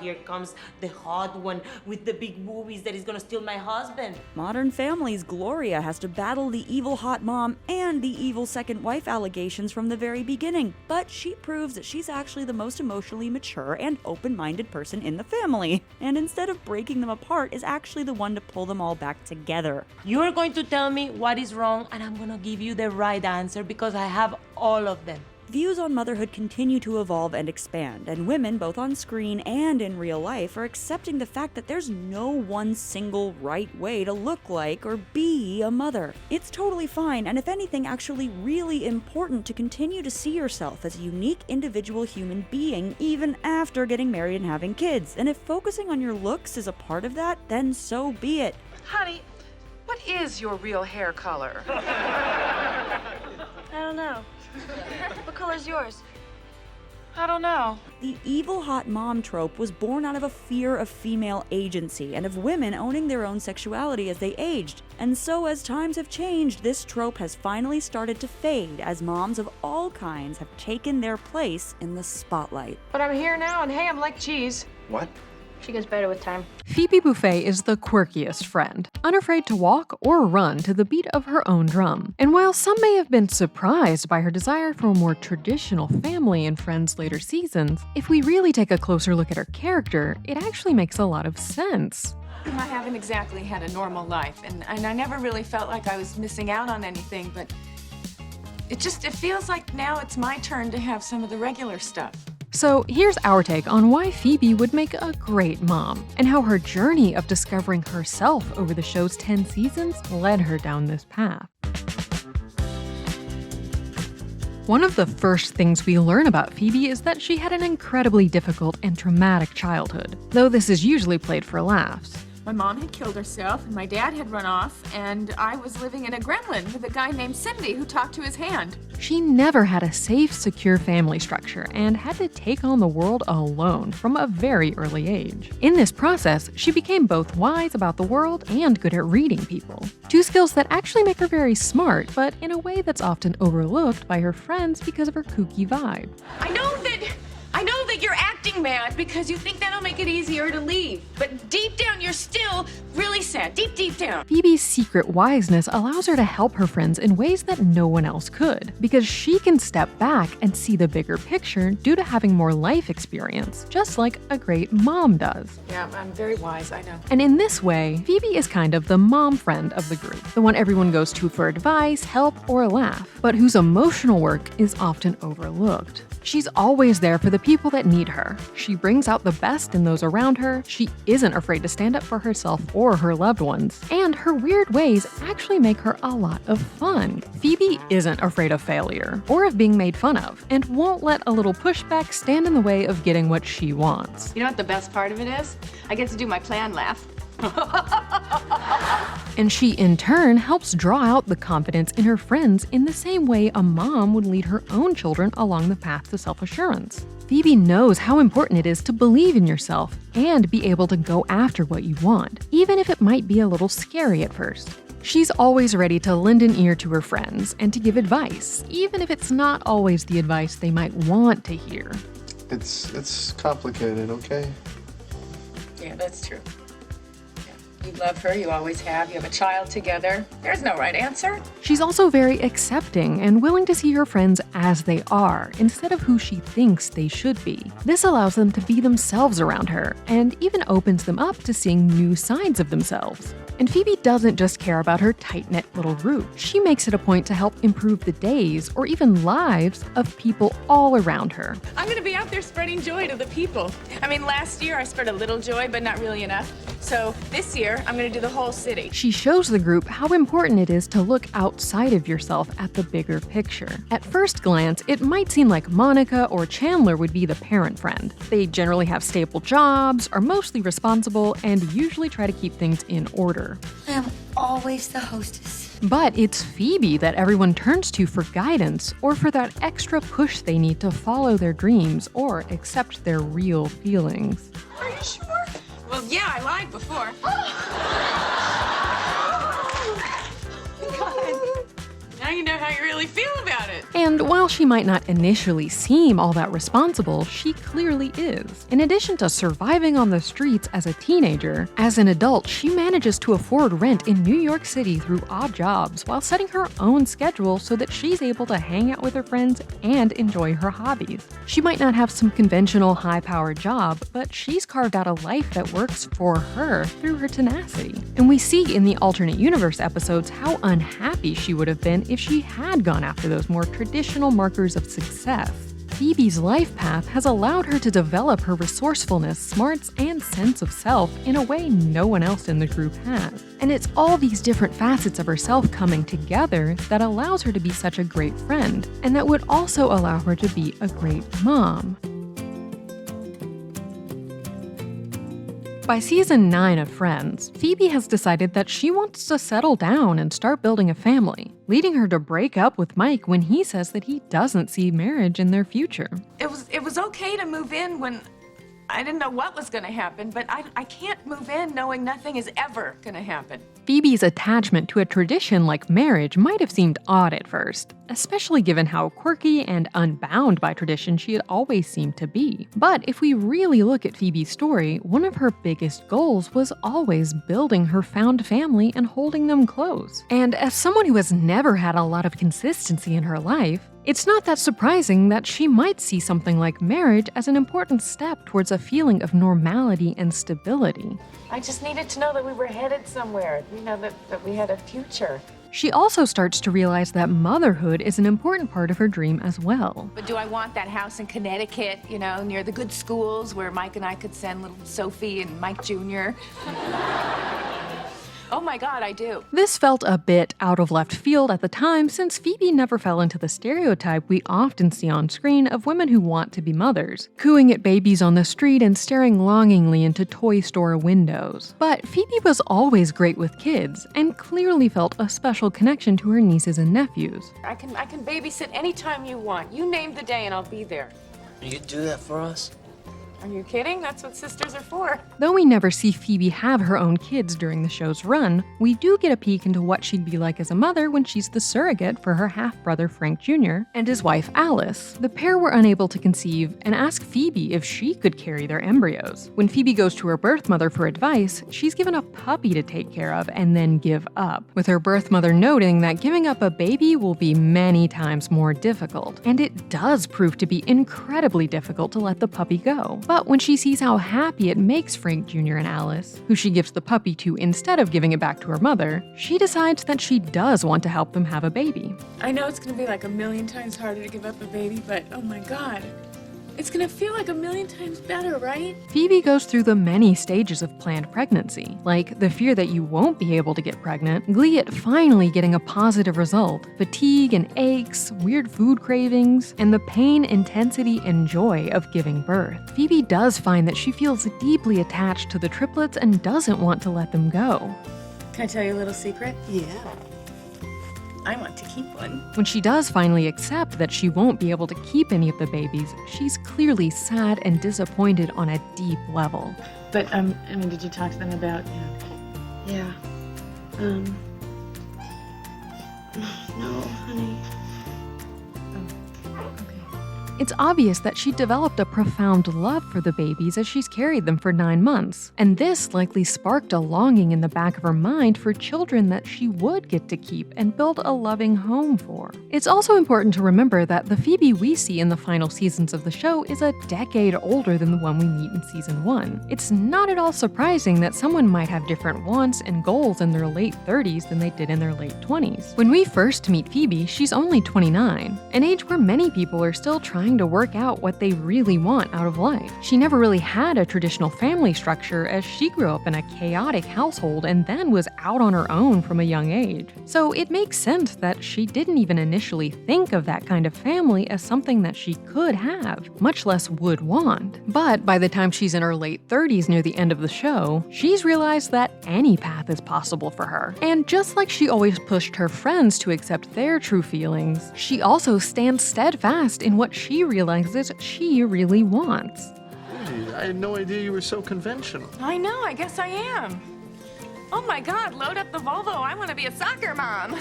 Speaker 21: Here comes the hot one with the big boobies that is gonna steal my husband.
Speaker 7: Modern Family's Gloria has to battle the evil hot mom and the evil second wife allegations from the very beginning, but she proves that she's actually the most emotionally mature and open-minded person in the family, and instead of breaking them apart, is actually the one to pull them all back together.
Speaker 21: You're going to tell me what is wrong, and I'm gonna give you the right answer because I have all of them.
Speaker 7: Views on motherhood continue to evolve and expand, and women, both on screen and in real life, are accepting the fact that there's no one single right way to look like or be a mother. It's totally fine, and if anything, actually really important to continue to see yourself as a unique individual human being even after getting married and having kids. And if focusing on your looks is a part of that, then so be it.
Speaker 4: Honey, what is your real hair color?
Speaker 11: I don't know. What color's yours?
Speaker 4: I don't know.
Speaker 7: The evil hot mom trope was born out of a fear of female agency and of women owning their own sexuality as they aged. And so as times have changed, this trope has finally started to fade as moms of all kinds have taken their place in the spotlight.
Speaker 4: But I'm here now, and hey, I'm like cheese.
Speaker 1: What?
Speaker 11: She gets better with time.
Speaker 22: Phoebe Buffay is the quirkiest friend, unafraid to walk or run to the beat of her own drum. And while some may have been surprised by her desire for a more traditional family in Friends' later seasons, if we really take a closer look at her character, it actually makes a lot of sense.
Speaker 23: I haven't exactly had a normal life, and I never really felt like I was missing out on anything, but it feels like now it's my turn to have some of the regular stuff.
Speaker 22: So here's our take on why Phoebe would make a great mom, and how her journey of discovering herself over the show's 10 seasons led her down this path. One of the first things we learn about Phoebe is that she had an incredibly difficult and traumatic childhood, though this is usually played for laughs.
Speaker 23: My mom had killed herself, and my dad had run off, and I was living in a gremlin with a guy named Cindy who talked to his hand.
Speaker 22: She never had a safe, secure family structure and had to take on the world alone from a very early age. In this process, she became both wise about the world and good at reading people. Two skills that actually make her very smart, but in a way that's often overlooked by her friends because of her kooky vibe.
Speaker 24: I know that you're acting
Speaker 23: getting mad because you think that'll make it easier to leave. But deep down, you're still really sad. Deep down.
Speaker 22: Phoebe's secret wiseness allows her to help her friends in ways that no one else could, because she can step back and see the bigger picture due to having more life experience, just like a great mom does.
Speaker 23: Yeah, I'm very wise, I know.
Speaker 22: And in this way, Phoebe is kind of the mom friend of the group, the one everyone goes to for advice, help, or a laugh, but whose emotional work is often overlooked. She's always there for the people that need her. She brings out the best in those around her. She isn't afraid to stand up for herself or her loved ones. And her weird ways actually make her a lot of fun. Phoebe isn't afraid of failure or of being made fun of, and won't let a little pushback stand in the way of getting what she wants.
Speaker 23: You know what the best part of it is? I get to do my plan laugh.
Speaker 22: And she, in turn, helps draw out the confidence in her friends in the same way a mom would lead her own children along the path to self-assurance. Phoebe knows how important it is to believe in yourself and be able to go after what you want, even if it might be a little scary at first. She's always ready to lend an ear to her friends and to give advice, even if it's not always the advice they might want to hear.
Speaker 9: It's complicated, okay?
Speaker 23: Yeah, that's true. You love her, you always have, you have a child together. There's no right answer.
Speaker 22: She's also very accepting and willing to see her friends as they are, instead of who she thinks they should be. This allows them to be themselves around her, and even opens them up to seeing new sides of themselves. And Phoebe doesn't just care about her tight-knit little group. She makes it a point to help improve the days, or even lives, of people all around her.
Speaker 23: I'm gonna be out there spreading joy to the people. I mean, last year I spread a little joy, but not really enough. So this year, I'm gonna do the whole city.
Speaker 22: She shows the group how important it is to look outside of yourself at the bigger picture. At first glance, it might seem like Monica or Chandler would be the parent friend. They generally have stable jobs, are mostly responsible, and usually try to keep things in order.
Speaker 14: I am always the hostess.
Speaker 22: But it's Phoebe that everyone turns to for guidance or for that extra push they need to follow their dreams or accept their real feelings.
Speaker 23: Are you sure? Well, yeah, I lied before. God. Now you know how you really feel about it.
Speaker 22: And while she might not initially seem all that responsible, she clearly is. In addition to surviving on the streets as a teenager, as an adult, she manages to afford rent in New York City through odd jobs while setting her own schedule so that she's able to hang out with her friends and enjoy her hobbies. She might not have some conventional high-powered job, but she's carved out a life that works for her through her tenacity. And we see in the alternate universe episodes how unhappy she would have been if she had gone after those more traditional markers of success. Phoebe's life path has allowed her to develop her resourcefulness, smarts, and sense of self in a way no one else in the group has. And it's all these different facets of herself coming together that allows her to be such a great friend, and that would also allow her to be a great mom. By season 9 of Friends, Phoebe has decided that she wants to settle down and start building a family, leading her to break up with Mike when he says that he doesn't see marriage in their future.
Speaker 23: It was okay to move in when I didn't know what was gonna happen, but I can't move in knowing nothing is ever gonna happen.
Speaker 22: Phoebe's attachment to a tradition like marriage might have seemed odd at first, especially given how quirky and unbound by tradition she had always seemed to be. But if we really look at Phoebe's story, one of her biggest goals was always building her found family and holding them close. And as someone who has never had a lot of consistency in her life, it's not that surprising that she might see something like marriage as an important step towards a feeling of normality and stability.
Speaker 23: I just needed to know that we were headed somewhere, you know, that we had a future.
Speaker 22: She also starts to realize that motherhood is an important part of her dream as well.
Speaker 23: But do I want that house in Connecticut, you know, near the good schools where Mike and I could send little Sophie and Mike Jr.? Oh my God, I do.
Speaker 22: This felt a bit out of left field at the time since Phoebe never fell into the stereotype we often see on screen of women who want to be mothers, cooing at babies on the street and staring longingly into toy store windows. But Phoebe was always great with kids and clearly felt a special connection to her nieces and nephews.
Speaker 23: I can babysit anytime you want. You name the day and I'll be there.
Speaker 2: You do that for us?
Speaker 23: Are you kidding? That's what sisters are for.
Speaker 22: Though we never see Phoebe have her own kids during the show's run, we do get a peek into what she'd be like as a mother when she's the surrogate for her half-brother Frank Jr. and his wife Alice. The pair were unable to conceive and ask Phoebe if she could carry their embryos. When Phoebe goes to her birth mother for advice, she's given a puppy to take care of and then give up, with her birth mother noting that giving up a baby will be many times more difficult. And it does prove to be incredibly difficult to let the puppy go. But when she sees how happy it makes Frank Jr. and Alice, who she gives the puppy to instead of giving it back to her mother, she decides that she does want to help them have a baby.
Speaker 23: I know it's gonna be like a million times harder to give up a baby, but oh my God. It's gonna feel like a million times better, right?
Speaker 22: Phoebe goes through the many stages of planned pregnancy, like the fear that you won't be able to get pregnant, glee at finally getting a positive result, fatigue and aches, weird food cravings, and the pain, intensity, and joy of giving birth. Phoebe does find that she feels deeply attached to the triplets and doesn't want to let them go.
Speaker 23: Can I tell you a little secret? Yeah. I want to keep one.
Speaker 22: When she does finally accept that she won't be able to keep any of the babies, she's clearly sad and disappointed on a deep level.
Speaker 23: But, I mean, did you talk to them about,
Speaker 8: Yeah. No, honey.
Speaker 22: It's obvious that she developed a profound love for the babies as she's carried them for 9 months, and this likely sparked a longing in the back of her mind for children that she would get to keep and build a loving home for. It's also important to remember that the Phoebe we see in the final seasons of the show is a decade older than the one we meet in season 1. It's not at all surprising that someone might have different wants and goals in their late 30s than they did in their late 20s. When we first meet Phoebe, she's only 29, an age where many people are still trying to work out what they really want out of life. She never really had a traditional family structure as she grew up in a chaotic household and then was out on her own from a young age. So it makes sense that she didn't even initially think of that kind of family as something that she could have, much less would want. But by the time she's in her late 30s near the end of the show, she's realized that any path is possible for her. And just like she always pushed her friends to accept their true feelings, she also stands steadfast in what she realizes she really wants.
Speaker 9: Hey, I had no idea you were so conventional.
Speaker 23: I know, I guess I am. Oh my God, load up the Volvo. I want to be a soccer mom.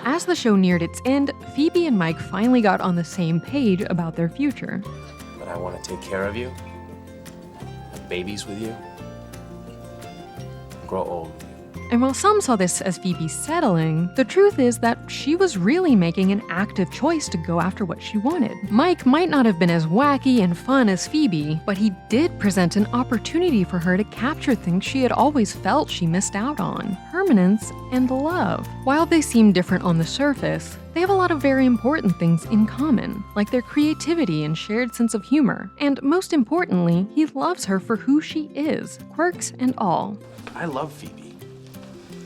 Speaker 22: As the show neared its end, Phoebe and Mike finally got on the same page about their future.
Speaker 3: But I want to take care of you, have babies with you, and grow old.
Speaker 22: And while some saw this as Phoebe settling, the truth is that she was really making an active choice to go after what she wanted. Mike might not have been as wacky and fun as Phoebe, but he did present an opportunity for her to capture things she had always felt she missed out on: permanence and love. While they seem different on the surface, they have a lot of very important things in common, like their creativity and shared sense of humor. And most importantly, he loves her for who she is, quirks and all.
Speaker 3: I love Phoebe.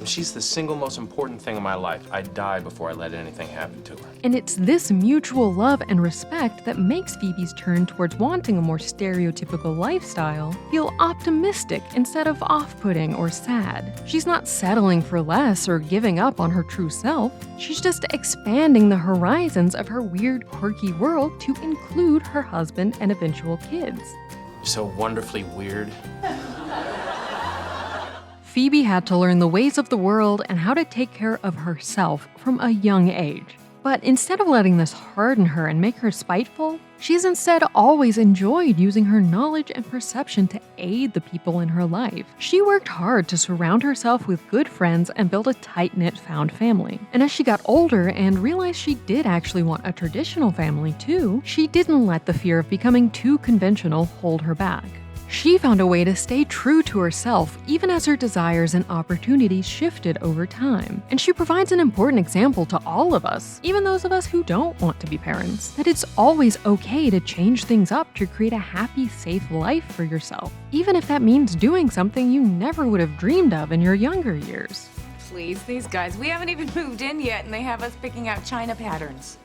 Speaker 3: She's the single most important thing in my life. I'd die before I let anything happen to her.
Speaker 22: And it's this mutual love and respect that makes Phoebe's turn towards wanting a more stereotypical lifestyle feel optimistic instead of off-putting or sad. She's not settling for less or giving up on her true self. She's just expanding the horizons of her weird, quirky world to include her husband and eventual kids.
Speaker 3: You're so wonderfully weird.
Speaker 22: Phoebe had to learn the ways of the world and how to take care of herself from a young age. But instead of letting this harden her and make her spiteful, she's instead always enjoyed using her knowledge and perception to aid the people in her life. She worked hard to surround herself with good friends and build a tight-knit found family. And as she got older and realized she did actually want a traditional family too, she didn't let the fear of becoming too conventional hold her back. She found a way to stay true to herself even as her desires and opportunities shifted over time. And she provides an important example to all of us, even those of us who don't want to be parents, that it's always okay to change things up to create a happy, safe life for yourself, even if that means doing something you never would have dreamed of in your younger years.
Speaker 23: Please, these guys, we haven't even moved in yet and they have us picking out China patterns.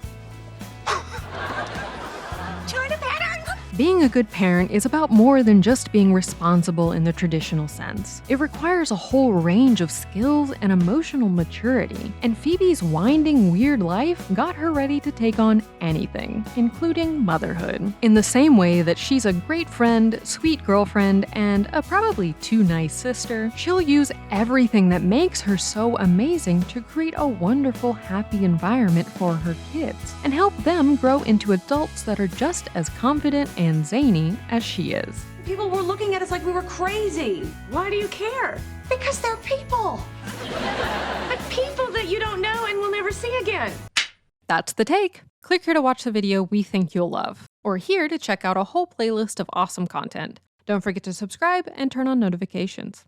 Speaker 23: China patterns?
Speaker 22: Being a good parent is about more than just being responsible in the traditional sense. It requires a whole range of skills and emotional maturity, and Phoebe's winding, weird life got her ready to take on anything, including motherhood. In the same way that she's a great friend, sweet girlfriend, and a probably too nice sister, she'll use everything that makes her so amazing to create a wonderful, happy environment for her kids, and help them grow into adults that are just as confident and zany as she is.
Speaker 6: People were looking at us like we were crazy. Why do you care?
Speaker 24: Because they're people.
Speaker 23: But people that you don't know and will never see again.
Speaker 22: That's The Take. Click here to watch the video we think you'll love, or here to check out a whole playlist of awesome content. Don't forget to subscribe and turn on notifications.